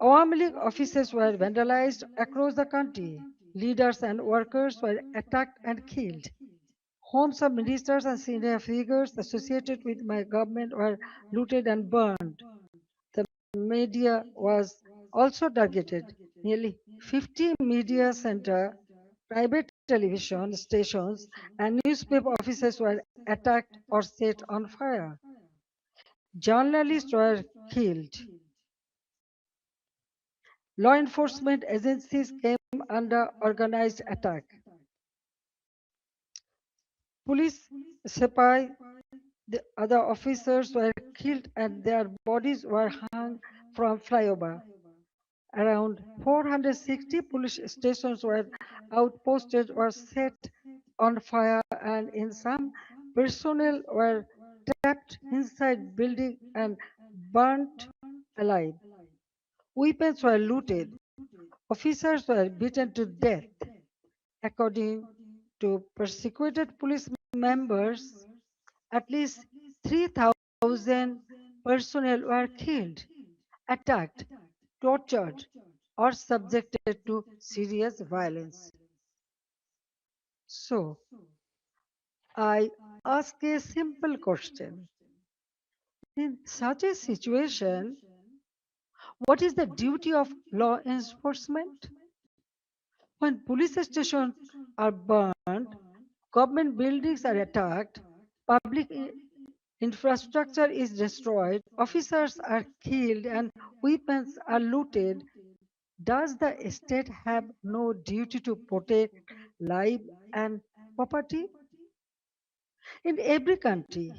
Awami League offices were vandalized across the country. Leaders and workers were attacked and killed. Homes of ministers and senior figures associated with my government were looted and burned. The media was also targeted. Nearly 50 media center, private television stations, and newspaper offices were attacked or set on fire. Journalists were killed. Law enforcement agencies came under organized attack. Police, sepai, the other officers were killed and their bodies were hung from flyover. Around 460 police stations were outposted or set on fire, and in some, personnel were trapped inside buildings and burnt alive. Weapons were looted. Officers were beaten to death. According to persecuted police members, at least 3,000 personnel were killed, attacked, tortured, or subjected to serious violence. So, I ask a simple question. In such a situation, what is the duty of law enforcement? When police stations are burned, government buildings are attacked, public infrastructure is destroyed, officers are killed, and weapons are looted, does the state have no duty to protect life and property? In every country,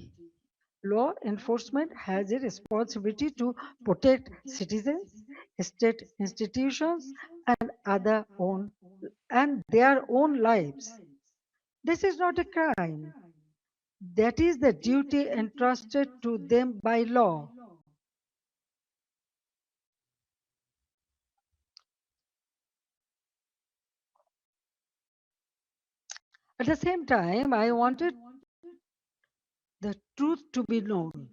law enforcement has a responsibility to protect citizens, state institutions, and their own lives. This is not a crime. That is the duty entrusted to them by law. At the same time, I wanted the truth to be known.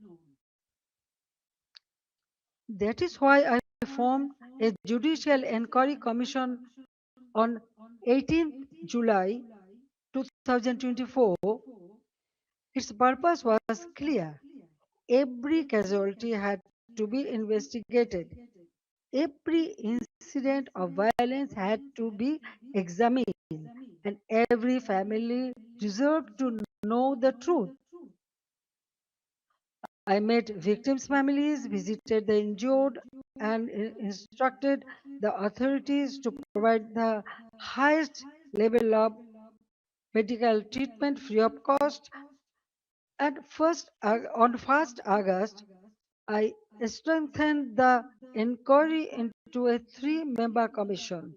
That is why I formed a judicial inquiry commission on 18th July 2024. Its purpose was clear. Every casualty had to be investigated. Every incident of violence had to be examined, and every family deserved to know the truth. I met victims' families, visited the injured, and instructed the authorities to provide the highest level of medical treatment free of cost. And on 1st August, I strengthened the inquiry into a three-member commission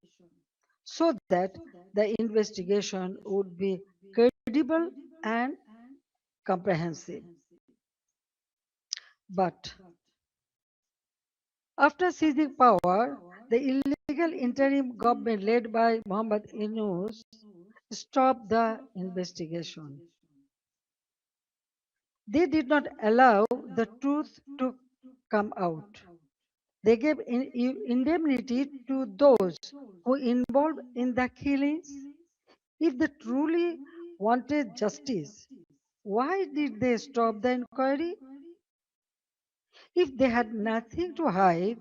so that the investigation would be credible and comprehensive. But after seizing power, the illegal interim government led by Mohammad Yunus stopped the investigation. They did not allow the truth to come out. They gave indemnity to those who involved in the killings. If they truly wanted justice, why did they stop the inquiry? If they had nothing to hide,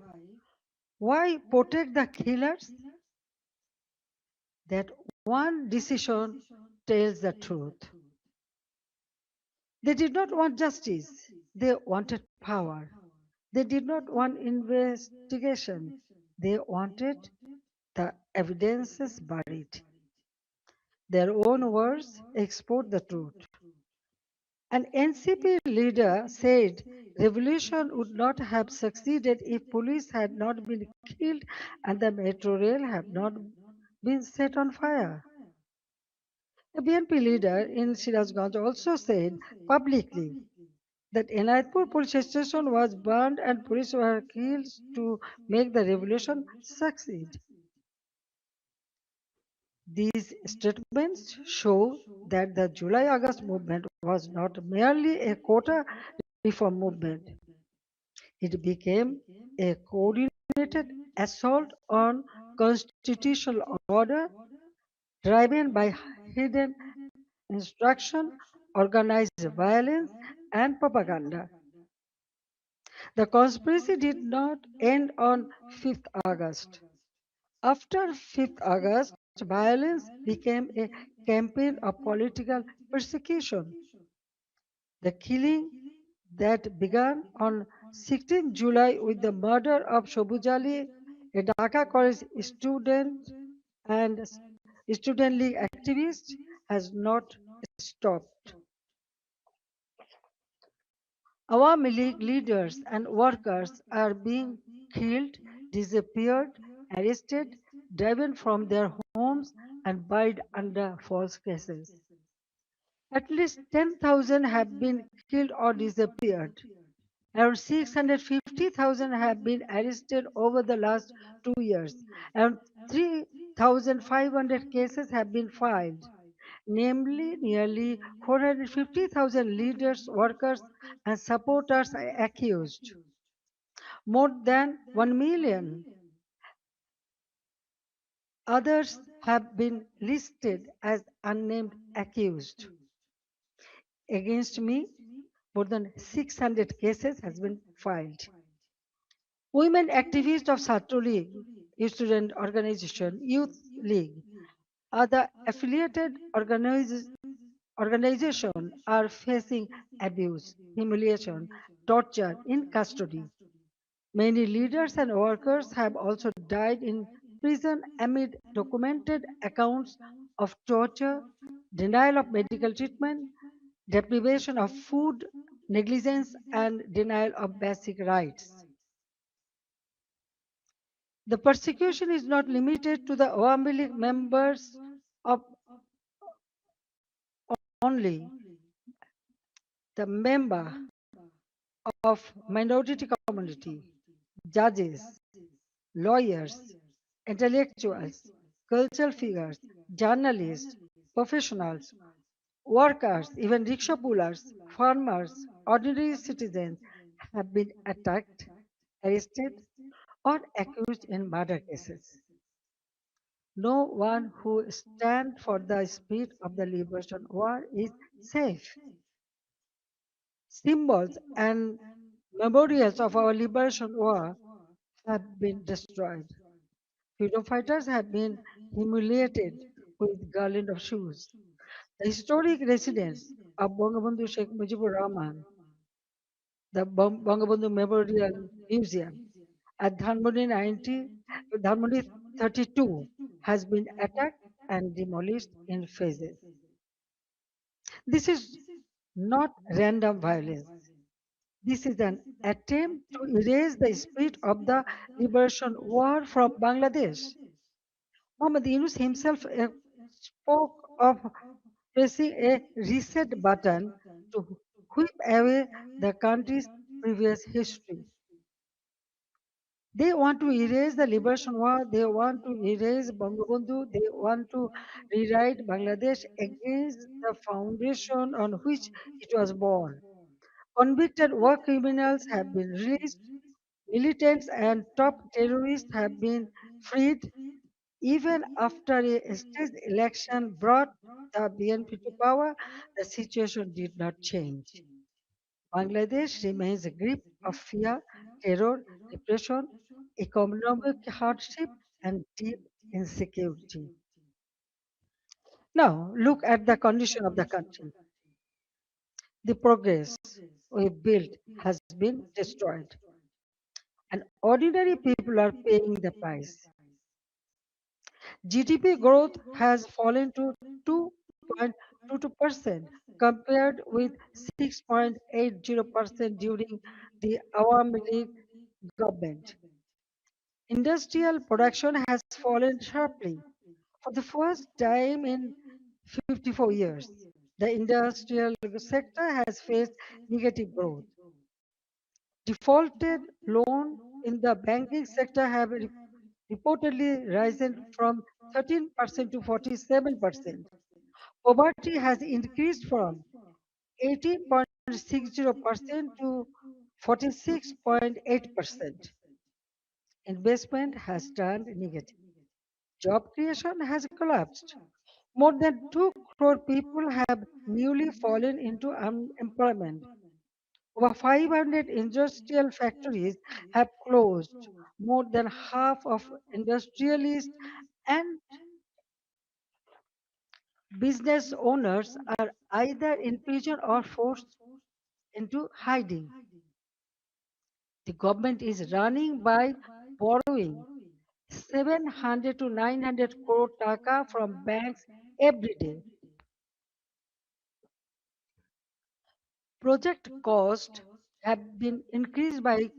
why protect the killers? That one decision tells the truth. They did not want justice, they wanted power. They did not want investigation, they wanted the evidences buried. Their own words export the truth. An NCP leader said revolution would not have succeeded if police had not been killed and the metro rail had not been set on fire. A BNP leader in Sirajganj also said publicly that Enayatpur police station was burned and police were killed to make the revolution succeed. These statements show that the July-August movement was not merely a quota reform movement. It became a coordinated assault on constitutional order driven by hidden instruction, organized violence, and propaganda. The conspiracy did not end on 5th August. After 5th August, violence became a campaign of political persecution. The killing that began on 16 July with the murder of Shobujali, a Dhaka college student and student league activist, has not stopped. Awami League leaders and workers are being killed, disappeared, arrested, driven from their homes, and buried under false cases. At least 10,000 have been killed or disappeared. Around 650,000 have been arrested over the last 2 years. Around 3,500 cases have been filed. Namely, nearly 450,000 leaders, workers, and supporters are accused. More than 1 million others have been listed as unnamed accused. Against me, more than 600 cases has been filed. Women activists of Satru League, student organization, youth league, other affiliated organizations are facing abuse, humiliation, torture in custody. Many leaders and workers have also died in prison amid documented accounts of torture, denial of medical treatment, deprivation of food, negligence, and denial of basic rights. The persecution is not limited to the Awami League members of only. The member of minority community, judges, lawyers, intellectuals, cultural figures, journalists, professionals, workers, even rickshaw pullers, farmers, ordinary citizens have been attacked, arrested, or accused in murder cases. No one who stands for the spirit of the liberation war is safe. Symbols and memorials of our liberation war have been destroyed. Freedom fighters have been humiliated with garland of shoes. The historic residence of Bangabandhu Sheikh Mujibur Rahman, the Bangabandhu Memorial Museum at Dhanmondi 32 has been attacked and demolished in phases. This is not random violence. This is an attempt to erase the spirit of the liberation war from Bangladesh. Muhammad Yunus himself spoke of pressing a reset button to whip away the country's previous history. They want to erase the liberation war, they want to erase Bangabandhu, they want to rewrite Bangladesh against the foundation on which it was born. Convicted war criminals have been released, militants and top terrorists have been freed. Even after a state election brought the BNP to power, the situation did not change. Bangladesh remains a grip of fear, terror, repression, economic hardship, and deep insecurity. Now, look at the condition of the country. The progress we built has been destroyed, and ordinary people are paying the price. GDP growth has fallen to 6.22% compared with 6.80% during the Awami League government. Industrial production has fallen sharply. For the first time in 54 years, the industrial sector has faced negative growth. Defaulted loan in the banking sector have reportedly risen from 13% to 47%. Poverty has increased from 18.60% to 46.8%. Investment has turned negative. Job creation has collapsed. More than 2 crore people have newly fallen into unemployment. Over 500 industrial factories have closed. More than half of industrialists and business owners are either in prison or forced into hiding. The government is running by borrowing 700 to 900 crore taka from banks every day. Project costs have been increased by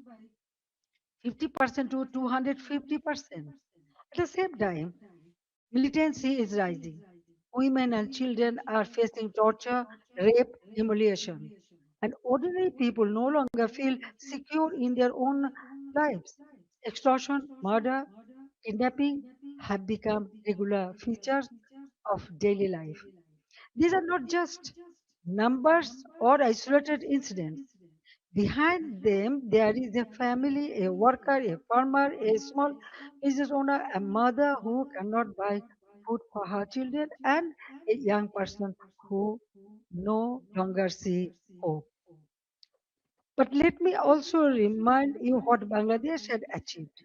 50% to 250%. At the same time, militancy is rising. Women and children are facing torture, rape, humiliation. And ordinary people no longer feel secure in their own lives. Extortion, murder, kidnapping have become regular features of daily life. These are not just numbers or isolated incidents. Behind them, there is a family, a worker, a farmer, a small business owner, a mother who cannot buy food for her children, and a young person who no longer see hope. But let me also remind you what Bangladesh had achieved.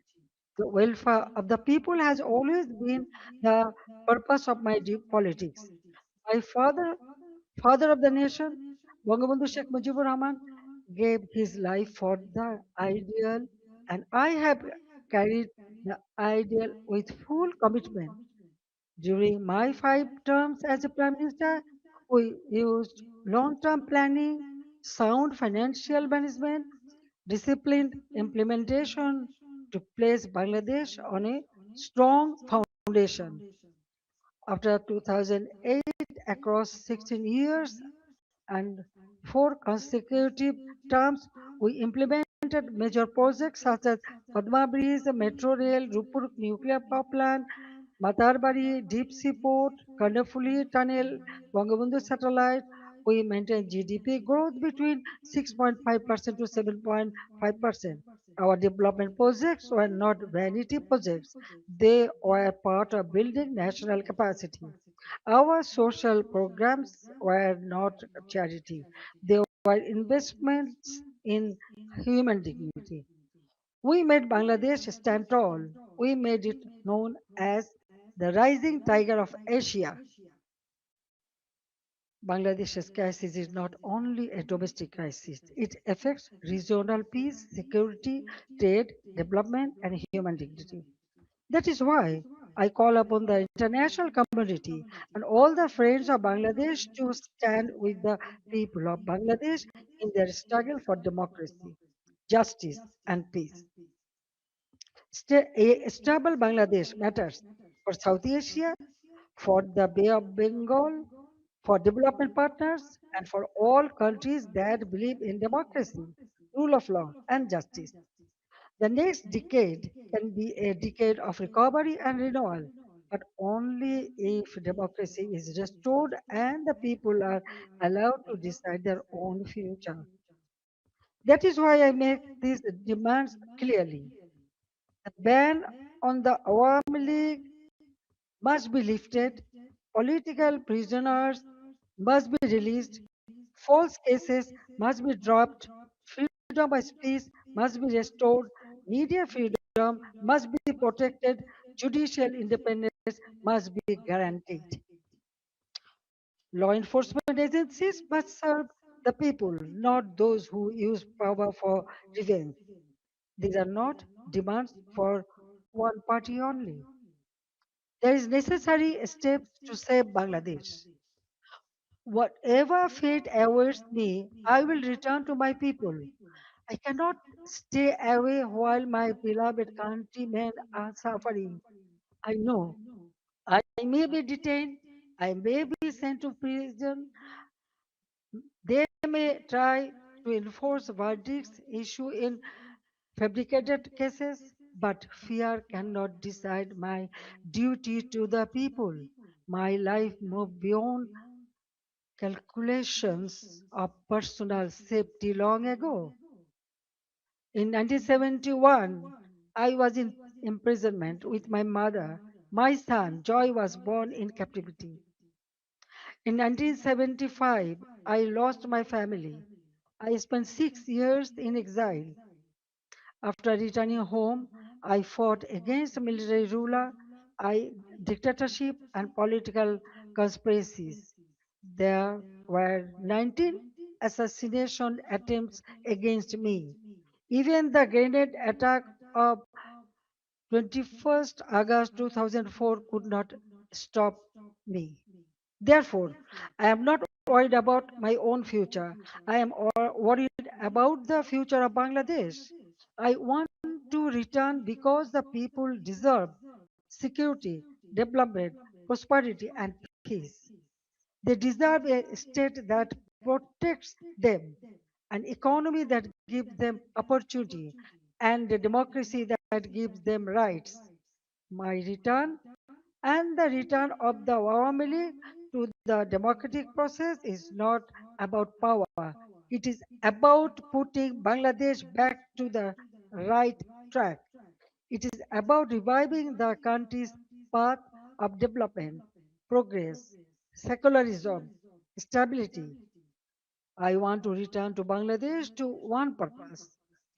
The welfare of the people has always been the purpose of my deep politics. My father of the nation, Bangabandhu Sheikh Mujibur Rahman, gave his life for the ideal, and I have carried the ideal with full commitment. During my 5 terms as a Prime Minister, we used long-term planning, sound financial management, disciplined implementation to place Bangladesh on a strong foundation. After 2008, across 16 years and 4 consecutive terms, we implemented major projects such as Padma Bridge, Metro Rail, Rupur Nuclear Power Plant, Matarbari Deep Sea Port, Kandapuli Tunnel, Bangabandhu Satellite. We maintained GDP growth between 6.5% to 7.5%. Our development projects were not vanity projects. They were part of building national capacity. Our social programs were not charity. They were investments in human dignity. We made Bangladesh stand tall. We made it known as the rising tiger of Asia. Bangladesh's crisis is not only a domestic crisis, it affects regional peace, security, trade, development, and human dignity. That is why I call upon the international community and all the friends of Bangladesh to stand with the people of Bangladesh in their struggle for democracy, justice, and peace. A stable Bangladesh matters for South Asia, for the Bay of Bengal, for development partners, and for all countries that believe in democracy, rule of law, and justice. The next decade can be a decade of recovery and renewal, but only if democracy is restored and the people are allowed to decide their own future. That is why I make these demands clearly. The ban on the Awami League must be lifted, political prisoners must be released, false cases must be dropped, freedom of speech must be restored, media freedom must be protected, judicial independence must be guaranteed. Law enforcement agencies must serve the people, not those who use power for revenge. These are not demands for one party only. There is necessary steps to save Bangladesh. Whatever fate awaits me, I will return to my people. I cannot stay away while my beloved countrymen are suffering. I know I may be detained, I may be sent to prison, they may try to enforce verdicts issued in fabricated cases, but fear cannot decide my duty to the people. My life moved beyond calculations of personal safety long ago. In 1971, I was in imprisonment with my mother. My son, Joy, was born in captivity. In 1975, I lost my family. I spent 6 years in exile. After returning home, I fought against military ruler, dictatorship, and political conspiracies. There were 19 assassination attempts against me. Even the grenade attack of 21st August 2004 could not stop me. Therefore, I am not worried about my own future. I am worried about the future of Bangladesh. I want to return because the people deserve security, development, prosperity, and peace. They deserve a state that protects them, an economy that gives them opportunity, and a democracy that gives them rights. My return and the return of the family to the democratic process is not about power. It is about putting Bangladesh back to the right track. It is about reviving the country's path of development, progress, secularism, stability. I want to return to Bangladesh to one purpose,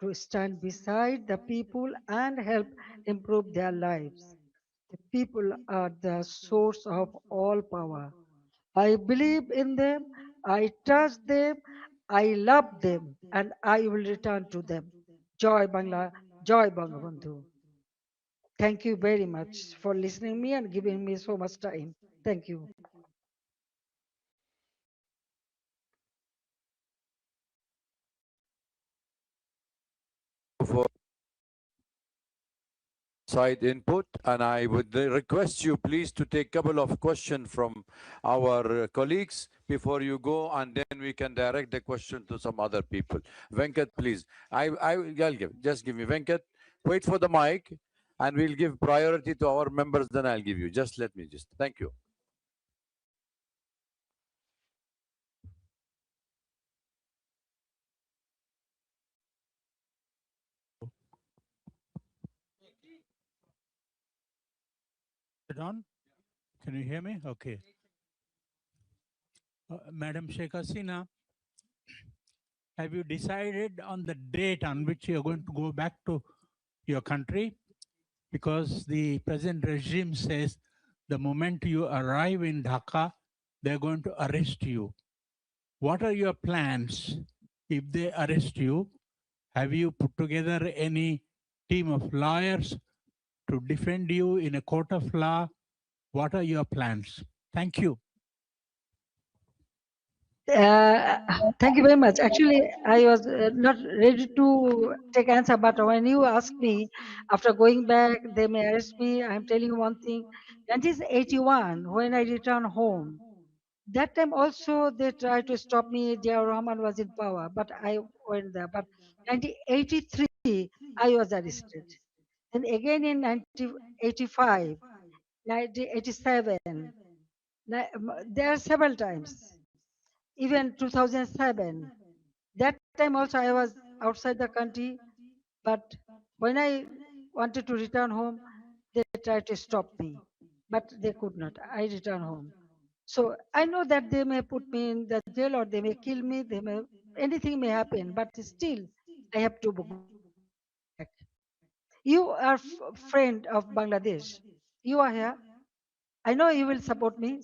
to stand beside the people and help improve their lives. The people are the source of all power. I believe in them, I trust them, I love them, and I will return to them. Joy Bangla, Joy Bangabandhu. Thank you very much for listening me and giving me so much time. Thank you. For side input, and I would request you please to take a couple of questions from our colleagues before you go, and then we can direct the question to some other people. Venkat, please. I'll give. Just give me Venkat. Wait for the mic, and we'll give priority to our members. Then I'll give you. Just let me just. Thank you. Is it on? Can you hear me? Okay. Madam Sheikh Hasina, have you decided on the date on which you're going to go back to your country? Because the present regime says the moment you arrive in Dhaka, they're going to arrest you. What are your plans if they arrest you? Have you put together any team of lawyers to defend you in a court of law? What are your plans? Thank you. Uh, Thank you very much. Actually, I was not ready to take answer, but when you ask me, after going back, they may arrest me. I'm telling you one thing. 1981, when I returned home, that time also they tried to stop me. Dia Rahman was in power, but I went there. But 1983, I was arrested. Then again in 1985, 1987, there are several times. Even 2007, that time also I was outside the country, but when I wanted to return home, they tried to stop me, but they could not. I returned home. So I know that they may put me in the jail or they may kill me, they may, anything may happen, but still I have to go back. You are friend of Bangladesh. You are here. I know you will support me.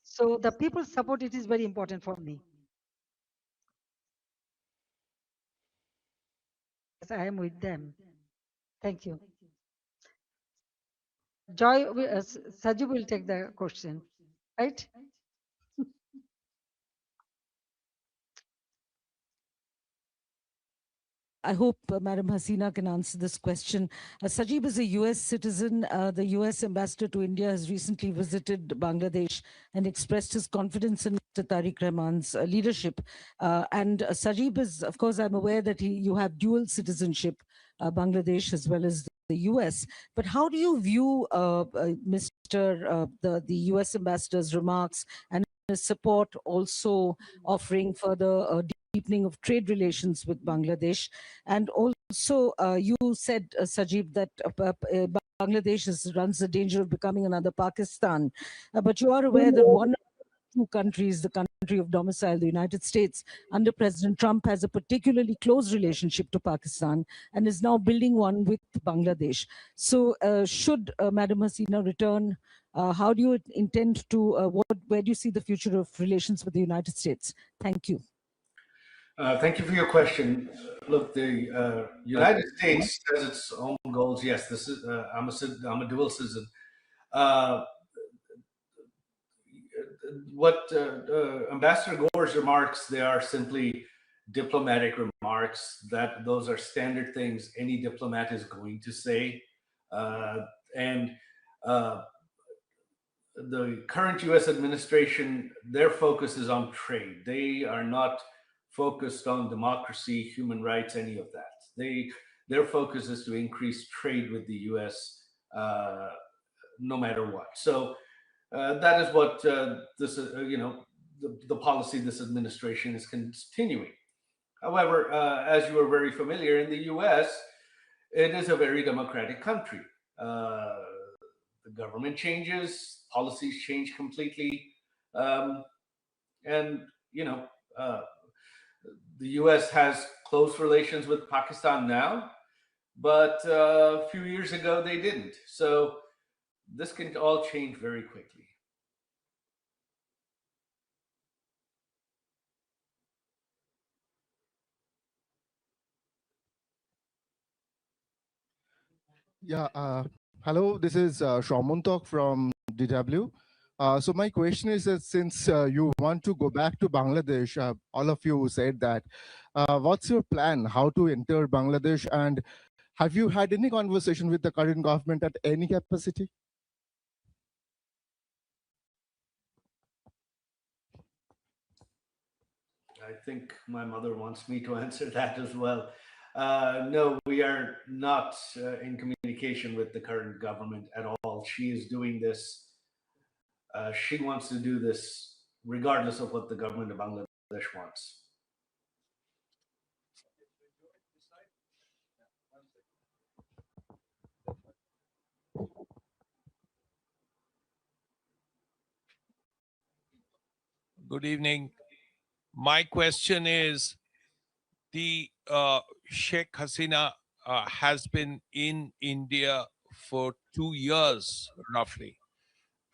So the people's support, it is very important for me. Yes, I am with them. Thank you. Joy, Saju will take the question, right? I hope Madam Hasina can answer this question. Sajib is a US citizen. The US ambassador to India has recently visited Bangladesh and expressed his confidence in Mr. Tariq Rahman's leadership. And Sajib is, of course, I'm aware that you have dual citizenship, Bangladesh as well as the US. But how do you view the US ambassador's remarks and his support also offering further deepening of trade relations with Bangladesh? And also, you said, Sajib, that Bangladesh runs the danger of becoming another Pakistan. But you are aware that one of the two countries, the country of domicile, the United States, under President Trump, has a particularly close relationship to Pakistan and is now building one with Bangladesh. So should Madam Hasina return, how do you intend to, where do you see the future of relations with the United States? Thank you. Thank you for your question. Look, the United States has its own goals. Yes, this is I'm a dual citizen. What Ambassador Gore's remarks, they are simply diplomatic remarks. Those are standard things any diplomat is going to say, and the current U.S. administration, their focus is on trade. They are not focused on democracy, human rights, any of that. Their focus is to increase trade with the U.S. No matter what. So that is what this, the policy this administration is continuing. However, as you are very familiar, in the U.S., it is a very democratic country. The government changes, policies change completely, and the U.S. has close relations with Pakistan now, but a few years ago they didn't. So this can all change very quickly. Yeah, hello, this is Shaumuntok from DW. So my question is that since you want to go back to Bangladesh, all of you said that, what's your plan, how to enter Bangladesh, and have you had any conversation with the current government at any capacity? I think my mother wants me to answer that as well. No, we are not in communication with the current government at all. She is doing this. She wants to do this regardless of what the government of Bangladesh wants. Good evening. My question is, the Sheikh Hasina has been in India for 2 years, roughly.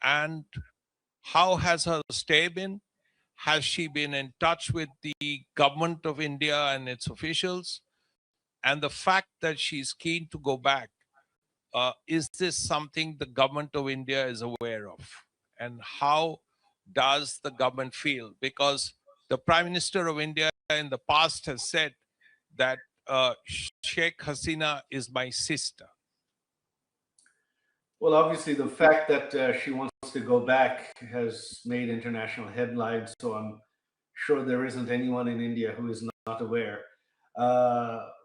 And how has her stay been? Has she been in touch with the government of India and its officials? And the fact that she's keen to go back, is this something the government of India is aware of? And how does the government feel? Because the Prime Minister of India in the past has said that Sheikh Hasina is my sister. Well, obviously, the fact that she wants to go back has made international headlines, so I'm sure there isn't anyone in India who is not aware.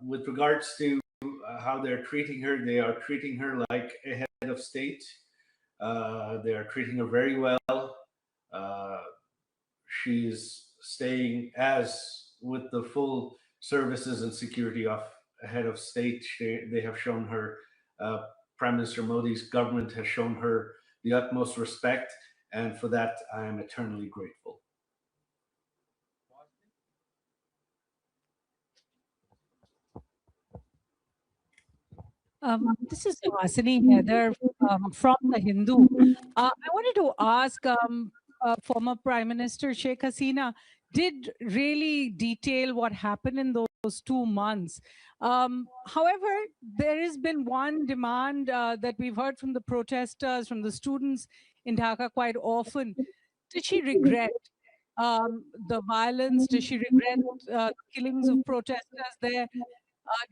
With regards to how they're treating her, they are treating her like a head of state. They are treating her very well. She's staying with the full services and security of a head of state. They have shown her, Prime Minister Modi's government has shown her the utmost respect, and for that I am eternally grateful. This is Hasini Heather from The Hindu. I wanted to ask former Prime Minister Sheikh Hasina did really detail what happened in those 2 months. However, there has been one demand that we've heard from the protesters, from the students in Dhaka quite often. Did she regret the violence? Did she regret the killings of protesters there?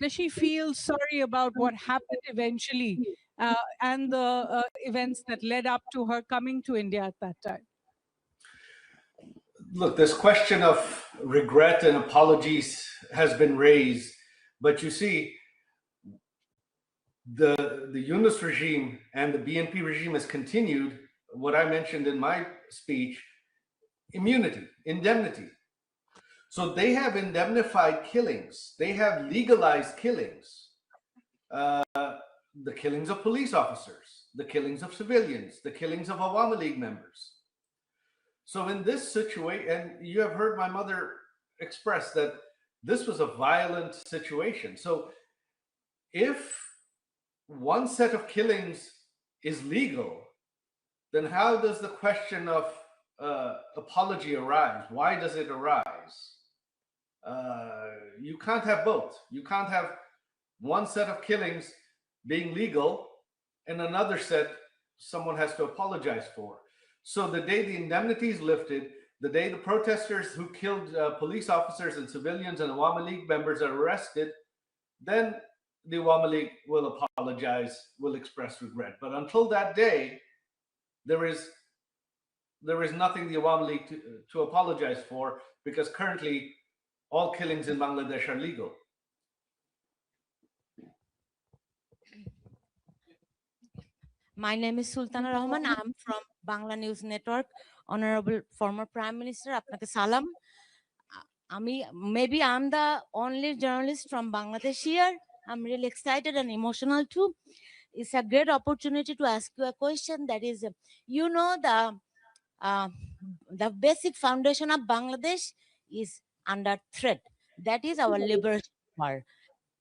Does she feel sorry about what happened eventually and the events that led up to her coming to India at that time? Look, this question of regret and apologies has been raised, but you see, the Yunus regime and the BNP regime has continued what I mentioned in my speech: immunity, indemnity. So they have indemnified killings. They have legalized killings. The killings of police officers, the killings of civilians, the killings of Awami League members. So in this situation, and you have heard my mother express that this was a violent situation. So if one set of killings is legal, then how does the question of apology arise? Why does it arise? You can't have both. You can't have one set of killings being legal and another set someone has to apologize for. So the day the indemnity is lifted, the day the protesters who killed police officers and civilians and Awami League members are arrested, then the Awami League will apologize, will express regret. But until that day, there is nothing the Awami League to apologize for, because currently all killings in Bangladesh are legal. My name is Sultana Rahman. I'm from Bangla News Network. Honorable former Prime Minister, apnake salam. Maybe I'm the only journalist from Bangladesh here. I'm really excited and emotional too. It's a great opportunity to ask you a question. That is, you know, the basic foundation of Bangladesh is under threat. That is our liberation war.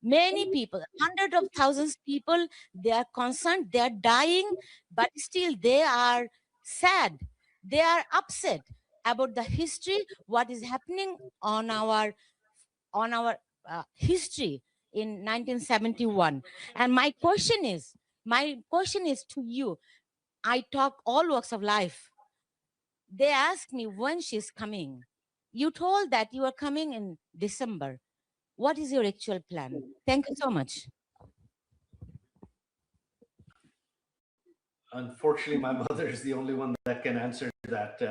Many people, hundreds of thousands of people, they are concerned, they are dying, but still they are sad. They are upset about the history, what is happening on our history in 1971. And my question is to you. I talk all walks of life. They asked me when she's coming. You told that you are coming in December. What is your actual plan? Thank you so much. Unfortunately, my mother is the only one that can answer that.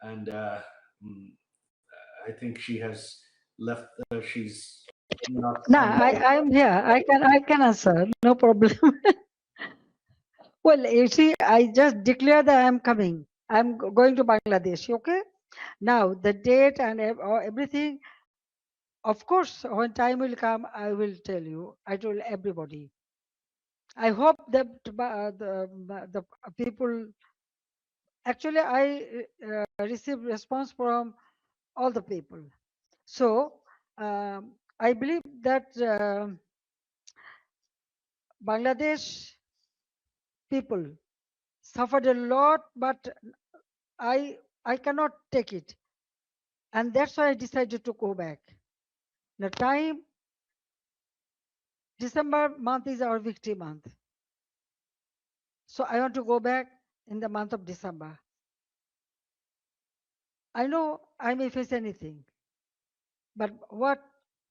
I think she has left. She's not. No, I'm here. I can answer. No problem. Well, you see, I just declare that I'm coming. I'm going to Bangladesh. Okay. Now the date and everything. Of course, when time will come, I will tell you. I told everybody. I hope that the people. Actually, I received response from all the people. So I believe that Bangladesh people suffered a lot, but I cannot take it, and that's why I decided to go back. The time December month is our victory month, so I want to go back in the month of December. I know I may face anything, but what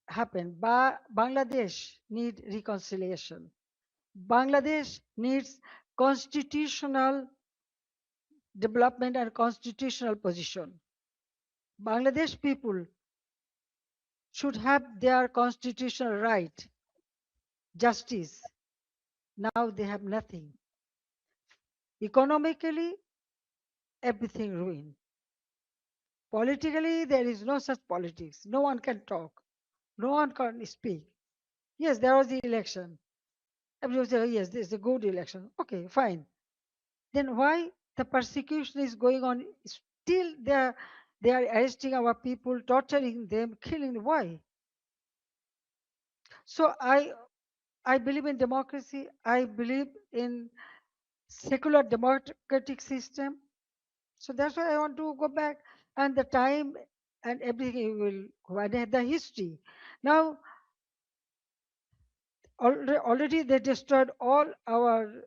happened? Bangladesh need reconciliation. Bangladesh needs constitutional development and constitutional position. Bangladesh people should have their constitutional right, justice. Now they have nothing. Economically, everything ruined. Politically, there is no such politics. No one can talk. No one can speak. Yes, there was the election. Everybody said, yes, this is a good election. Okay, fine. Then why the persecution is going on? Still, they are arresting our people, torturing them, killing. Why? So I believe in democracy. I believe in secular democratic system. So that's why I want to go back, and the time and everything will go. And the history. Now already they destroyed all our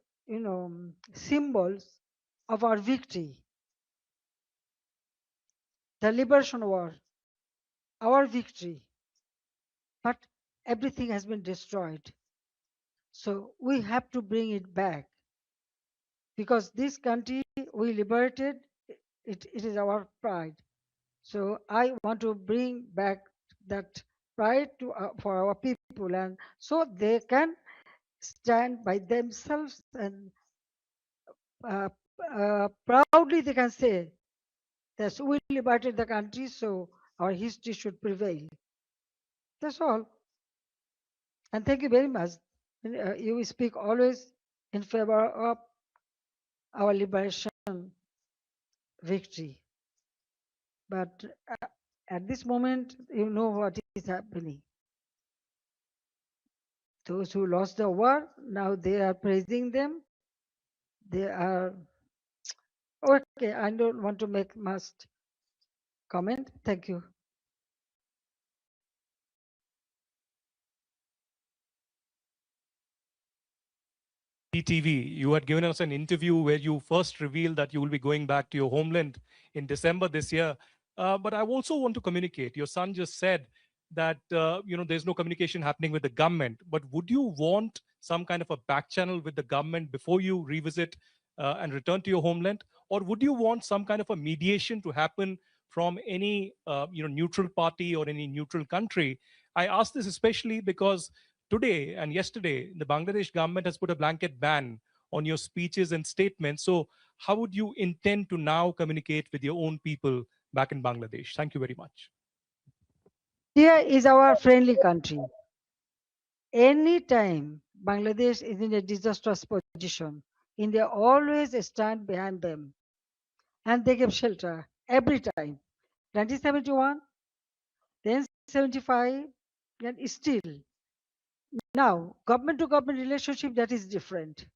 symbols of our victory, the liberation war, our victory. But everything has been destroyed. So we have to bring it back, because this country we liberated, it is our pride. So I want to bring back that pride to for our people, and so they can stand by themselves, and uh, proudly they can say that we liberated the country, so our history should prevail. That's all. And thank you very much. You speak always in favor of our liberation victory. But at this moment, you know what is happening. Those who lost the war, now they are praising them. They are okay. I don't want to make much comment. Thank you. TV, you had given us an interview where you first revealed that you will be going back to your homeland in December this year. But I also want to communicate. Your son just said that there's no communication happening with the government. But would you want some kind of a back channel with the government before you revisit and return to your homeland, or would you want some kind of a mediation to happen from any neutral party or any neutral country? I ask this especially because today and yesterday, the Bangladesh government has put a blanket ban on your speeches and statements. So how would you intend to now communicate with your own people back in Bangladesh? Thank you very much. India is our friendly country. Anytime Bangladesh is in a disastrous position, India always stand behind them, and they give shelter every time. 1971, then 75, and still. Now, government to government relationship, that is different.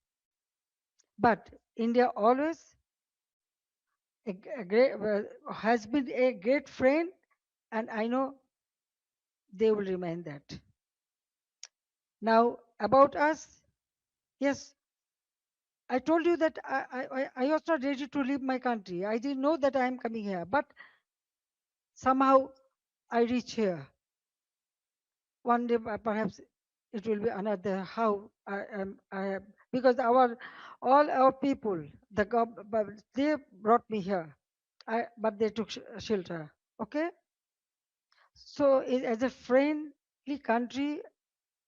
But India always has been a great friend, and I know they will remain that. Now, about us, yes, I told you that I was not ready to leave my country. I didn't know that I am coming here, but somehow I reach here. One day, perhaps it will be another. How I am, because all our people, they brought me here. But they took shelter. Okay, so as a friendly country,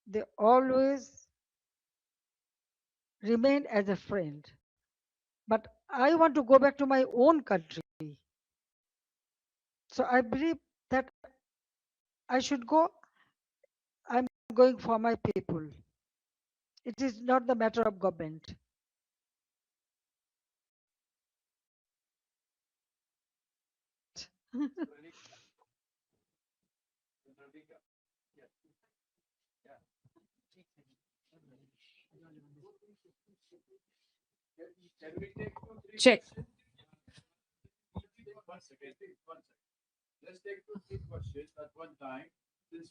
they always remain as a friend. But I want to go back to my own country. So I believe that I should go. I'm going for my people. It is not the matter of government. Check. Let's take 2-3 questions at one time.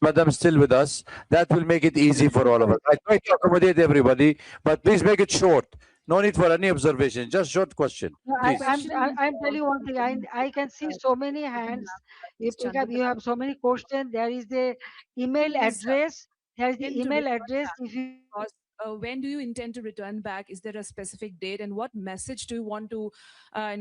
Madam still with us. That will make it easy for all of us. I try to accommodate everybody, but please make it short. No need for any observation. Just short question. Please. I'm telling you one thing. I can see so many hands. You have so many questions. There is the email address. There is the email address. If you when do you intend to return back? Is there a specific date, and what message do you want to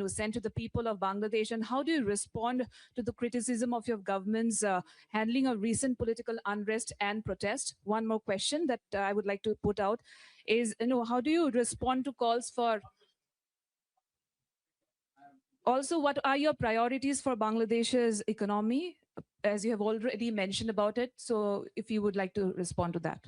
send to the people of Bangladesh, and how do you respond to the criticism of your government's handling of recent political unrest and protest? One more question that I would like to put out is, how do you respond to calls for also, what are your priorities for Bangladesh's economy, as you have already mentioned about it? So if you would like to respond to that.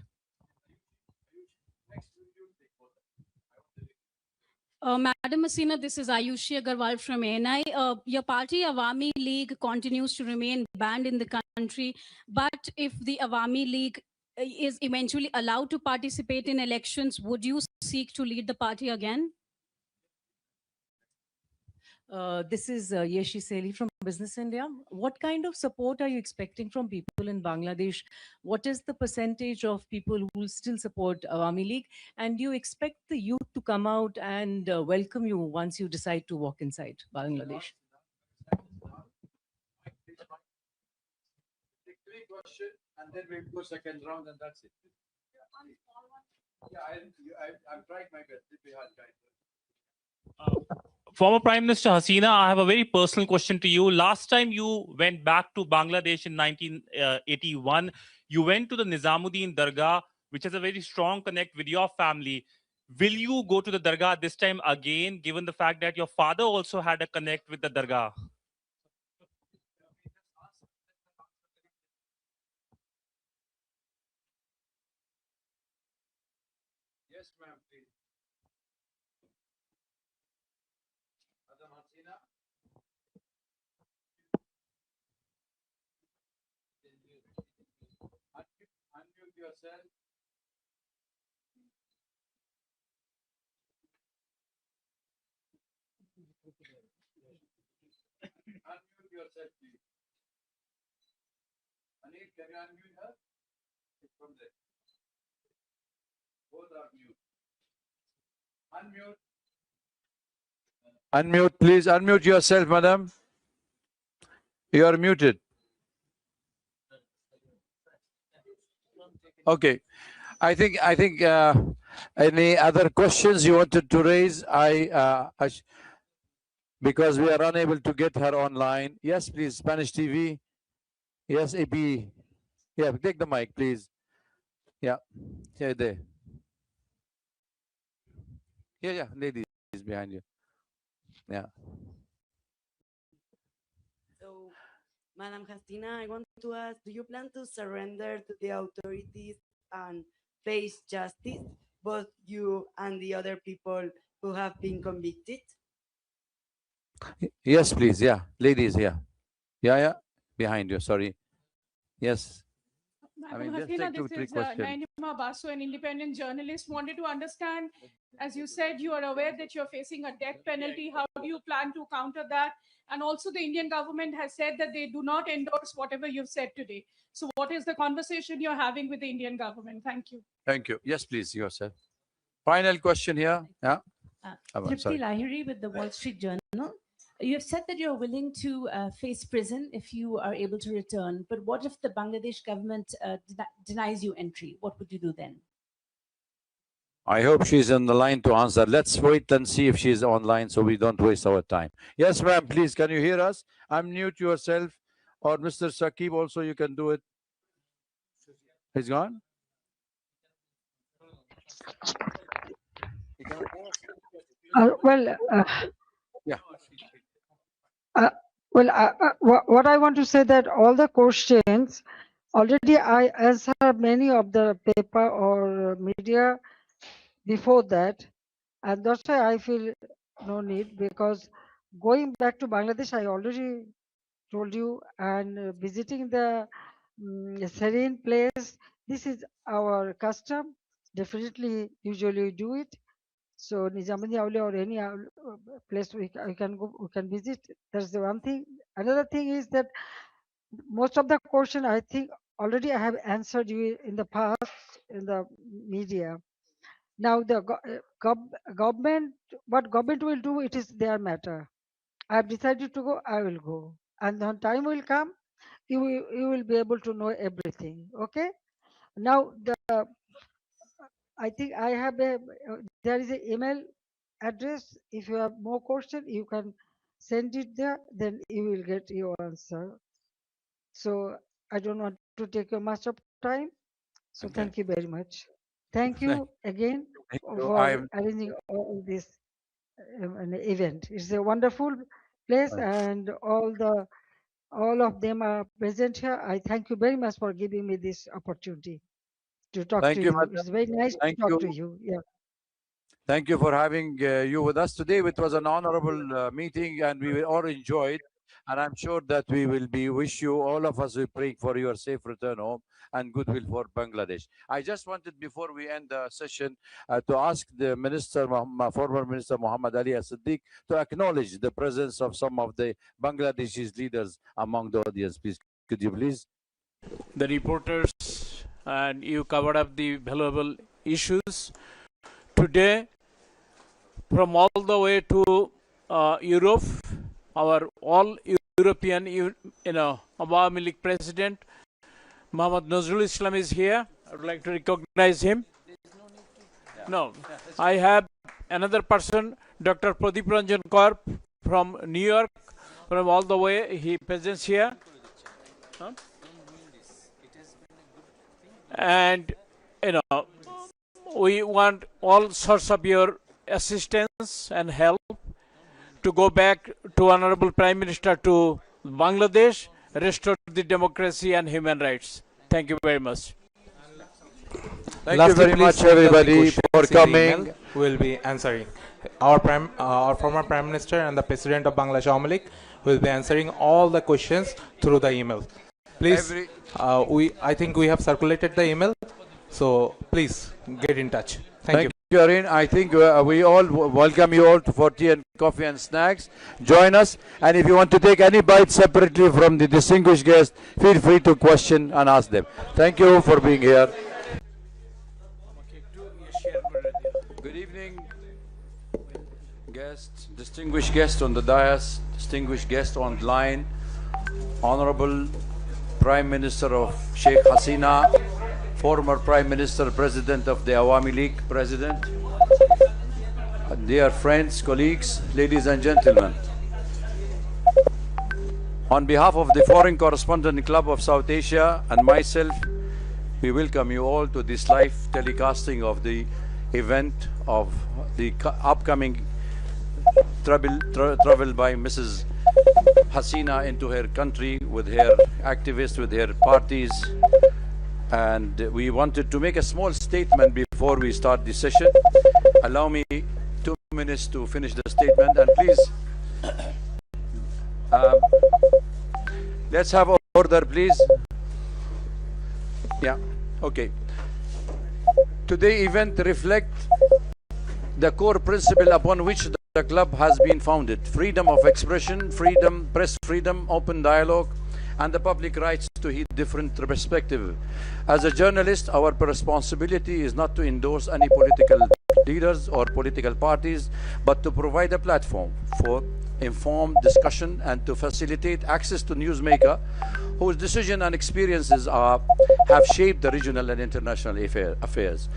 Madam Hasina, this is Ayushi Agarwal from ANI. Your party, Awami League, continues to remain banned in the country. But if the Awami League is eventually allowed to participate in elections, would you seek to lead the party again? This is Yeshi Seli from Business India. What kind of support are you expecting from people in Bangladesh? What is the percentage of people who will still support Awami League? And do you expect the youth to come out and welcome you once you decide to walk inside Bangladesh? And then we go second round, and that's it. Yeah, I've tried my best. Former Prime Minister Hasina, I have a very personal question to you. Last time you went back to Bangladesh in 1981, you went to the Nizamuddin Dargah, which has a very strong connect with your family. Will you go to the Dargah this time again, given the fact that your father also had a connect with the Dargah? Yes, ma'am, please. Madam Hasina. Unmute yourself. Unmute yourself, please. Anil, can you unmute her? It's from there. Both are mute. Unmute. Unmute, please. Unmute yourself, madam. You are muted. Okay. I think any other questions you wanted to raise? Because we are unable to get her online. Yes, please. Spanish TV. Yes, AP. Yeah, take the mic, please. Yeah. Yeah, there. Yeah, ladies behind you. Yeah. So, Madam Hasina, I want to ask, do you plan to surrender to the authorities and face justice, both you and the other people who have been convicted? Yes, please. Yeah, ladies here. Yeah, behind you. Sorry. Yes. Madam just Hasina, take two, this three is questions. Naima Basu, an independent journalist. Wanted to understand, as you said, you are aware that you're facing a death penalty. How do you plan to counter that? And also, the Indian government has said that they do not endorse whatever you've said today. So, what is the conversation you're having with the Indian government? Thank you. Thank you. Yes, please, yourself. Final question here. Yeah. Tripti Sorry. Lahiri with the Wall Street Journal. You have said that you're willing to face prison if you are able to return. But what if the Bangladesh government denies you entry? What would you do then? I hope she's on the line to answer. Let's wait and see if she's online so we don't waste our time. Yes, ma'am, please, can you hear us? Unmute yourself. Or Mr. Saqib, also you can do it. He's gone? Yeah. What I want to say that all the questions already I answered many of the paper or media before that, and that's why I feel no need, because going back to Bangladesh, I already told you, and visiting the serene place, this is our custom. Definitely, usually we do it. So Nizamani Aule or any place we can go, we can visit. That's the one thing. Another thing is that most of the question I think already I have answered you in the past in the media. Now the government, what government will do, it is their matter. I have decided to go, I will go, and when time will come, you will be able to know everything. Okay. Now I think I have there is an email address. If you have more question, you can send it there. Then you will get your answer. So I don't want to take much of time. So Okay. thank you very much. Thank you again you. for arranging all this an event. It's a wonderful place, and all of them are present here. I thank you very much for giving me this opportunity to talk Thank to you, you. madam. It's very nice to Thank talk you. to you. Yeah. Thank you for having you with us today. It was an honorable meeting, and we all enjoyed. And I'm sure that we will wish you, all of us, we praying for your safe return home and goodwill for Bangladesh. I just wanted, before we end the session, to ask the minister, former Minister Muhammad Ali As-Siddiq, to acknowledge the presence of some of the Bangladeshi leaders among the audience. Please, could you please? The reporters, and you covered up the valuable issues. Today, from all the way to Europe, our all European, Awami League president, Muhammad Nazrul Islam is here. I would like to recognize him. No, I have another person, Dr. Pradeep Ranjan Kaur from New York, from all the way. He presents here. Huh? And, we want all sorts of your assistance and help to go back to Honorable Prime Minister to Bangladesh, restore the democracy and human rights. Thank you very much. Thank you very much, everybody, for coming. We'll be answering. Our former Prime Minister and the President of Bangladesh Awami League will be answering all the questions through the email. Please, I think we have circulated the email, so please get in touch. Thank you. Arun. I think we all welcome you all for tea and coffee and snacks. Join us, and if you want to take any bite separately from the distinguished guests, feel free to question and ask them. Thank you for being here. Good evening, guests, distinguished guests on the dais, distinguished guests online, Honorable Prime Minister of Sheikh Hasina, former Prime Minister, President of the Awami League, President, dear friends, colleagues, ladies and gentlemen. On behalf of the Foreign Correspondent Club of South Asia and myself, we welcome you all to this live telecasting of the event of the upcoming travel by Mrs. Hasina into her country with her activists, with her parties. And we wanted to make a small statement before we start the session. Allow me 2 minutes to finish the statement, and please, let's have order, please. Yeah, okay. Today's event reflects the core principle upon which the club has been founded: freedom of expression, freedom, press freedom, open dialogue, and the public rights to hear different perspectives. As a journalist, our responsibility is not to endorse any political leaders or political parties, but to provide a platform for informed discussion and to facilitate access to newsmakers whose decisions and experiences have shaped the regional and international affairs.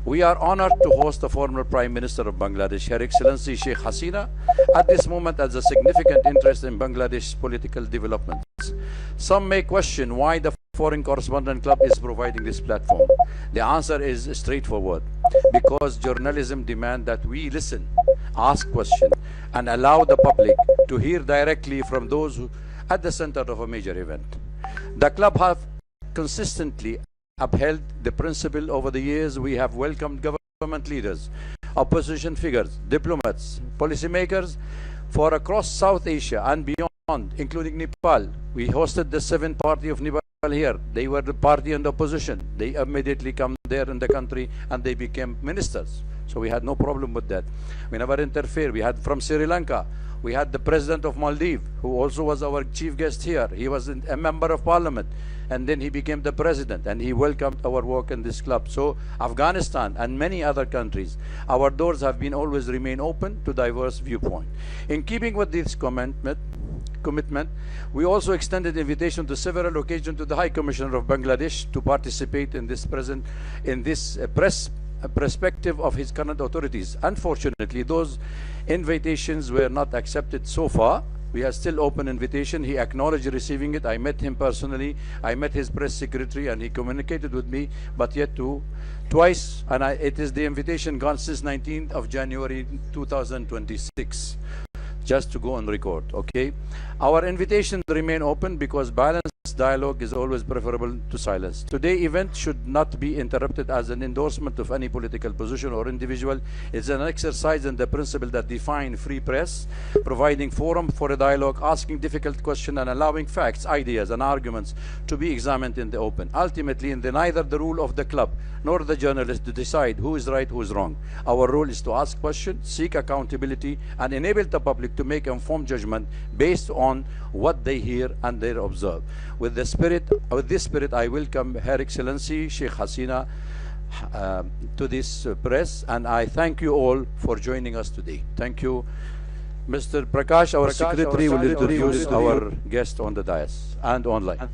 We are honored to host the former Prime Minister of Bangladesh, Her Excellency Sheikh Hasina, at this moment as a significant interest in Bangladesh political developments. Some may question why the Foreign Correspondent Club is providing this platform. The answer is straightforward: because journalism demands that we listen, ask questions, and allow the public to hear directly from those who at the center of a major event. The club have consistently upheld the principle over the years. We have welcomed government leaders, opposition figures, diplomats, policymakers for across South Asia and beyond, including Nepal. We hosted the 7th party of Nepal here. They were the party and opposition. They immediately come there in the country and they became ministers. So we had no problem with that. We never interfere. We had from Sri Lanka, we had the president of Maldives, who also was our chief guest here. He was a member of parliament, and then he became the president, and he welcomed our work in this club. So Afghanistan and many other countries, our doors have been always remain open to diverse viewpoint. In keeping with this commitment, we also extended invitation to several occasions to the High Commissioner of Bangladesh to participate in this perspective of his current authorities. Unfortunately, those invitations were not accepted so far. We have still open invitation. He acknowledged receiving it. I met him personally. I met his press secretary, and he communicated with me, but yet twice, and it is the invitation gone since 19th of January 2026. Just to go on record, okay? Our invitation remain open because balanced dialogue is always preferable to silence. Today's event should not be interrupted as an endorsement of any political position or individual. It's an exercise in the principle that define free press, providing forum for a dialogue, asking difficult questions, and allowing facts, ideas, and arguments to be examined in the open. Ultimately, in neither the rule of the club nor the journalist to decide who is right, who is wrong. Our role is to ask questions, seek accountability, and enable the public to make informed judgment based on what they hear and they observe. With this spirit, I welcome Her Excellency Sheikh Hasina to this press, and I thank you all for joining us today. Thank you. Mr. Prakash, our secretary, will introduce our guest on the dais and online.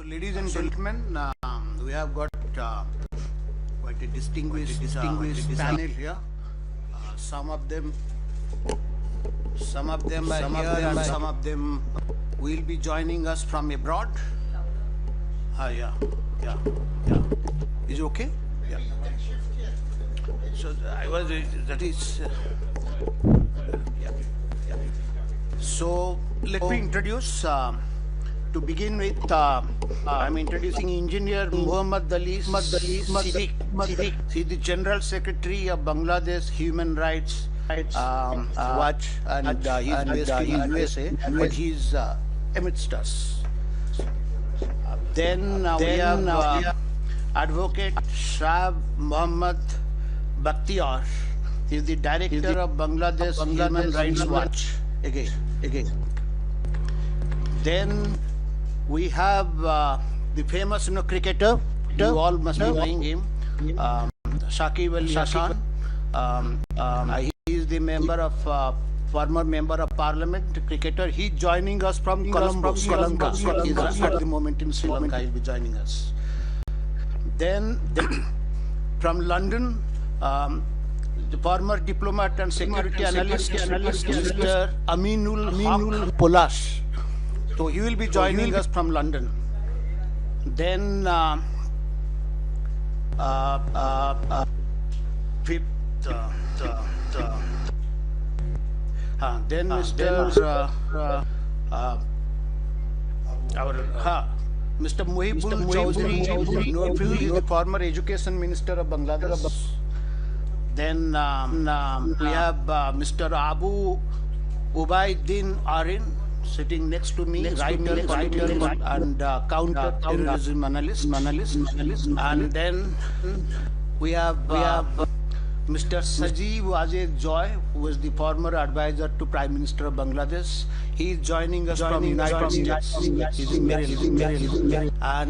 ladies and gentlemen, we have got quite a distinguished panel here. Some of them are here, and some of them will be joining us from abroad. Yeah. Is it okay? Yeah. So So let me introduce. To begin with, I'm introducing Engineer Muhammad Ali Siddiq. He's the General Secretary of Bangladesh Human Rights Watch, and he's based in USA, but he's amidst us. Then we have Advocate Shah Muhammad Bakhtiar. He's the Director of Bangladesh Human Rights Watch. Again. Then we have the famous cricketer. You all must be knowing him, Shakib Ali Hassan. He is the former member of Parliament, cricketer. He's joining us from Colombo, Sri Lanka. He's at the moment in Sri Lanka. He'll be joining us. Then from London, the former diplomat and security analyst, Mr. Aminul Polash. So he will be joining us from London. Then then Mr. Muhibul Chowdhury, Noorful, is the former education minister of Bangladesh. Then we have Mr. Abu Ubaiddin Arin, sitting next to me, writer and counter-terrorism analyst. And then we have Mr. Sajeev Wajed Joy, who is the former advisor to Prime Minister of Bangladesh. He is joining us from United States. He's in Maryland. And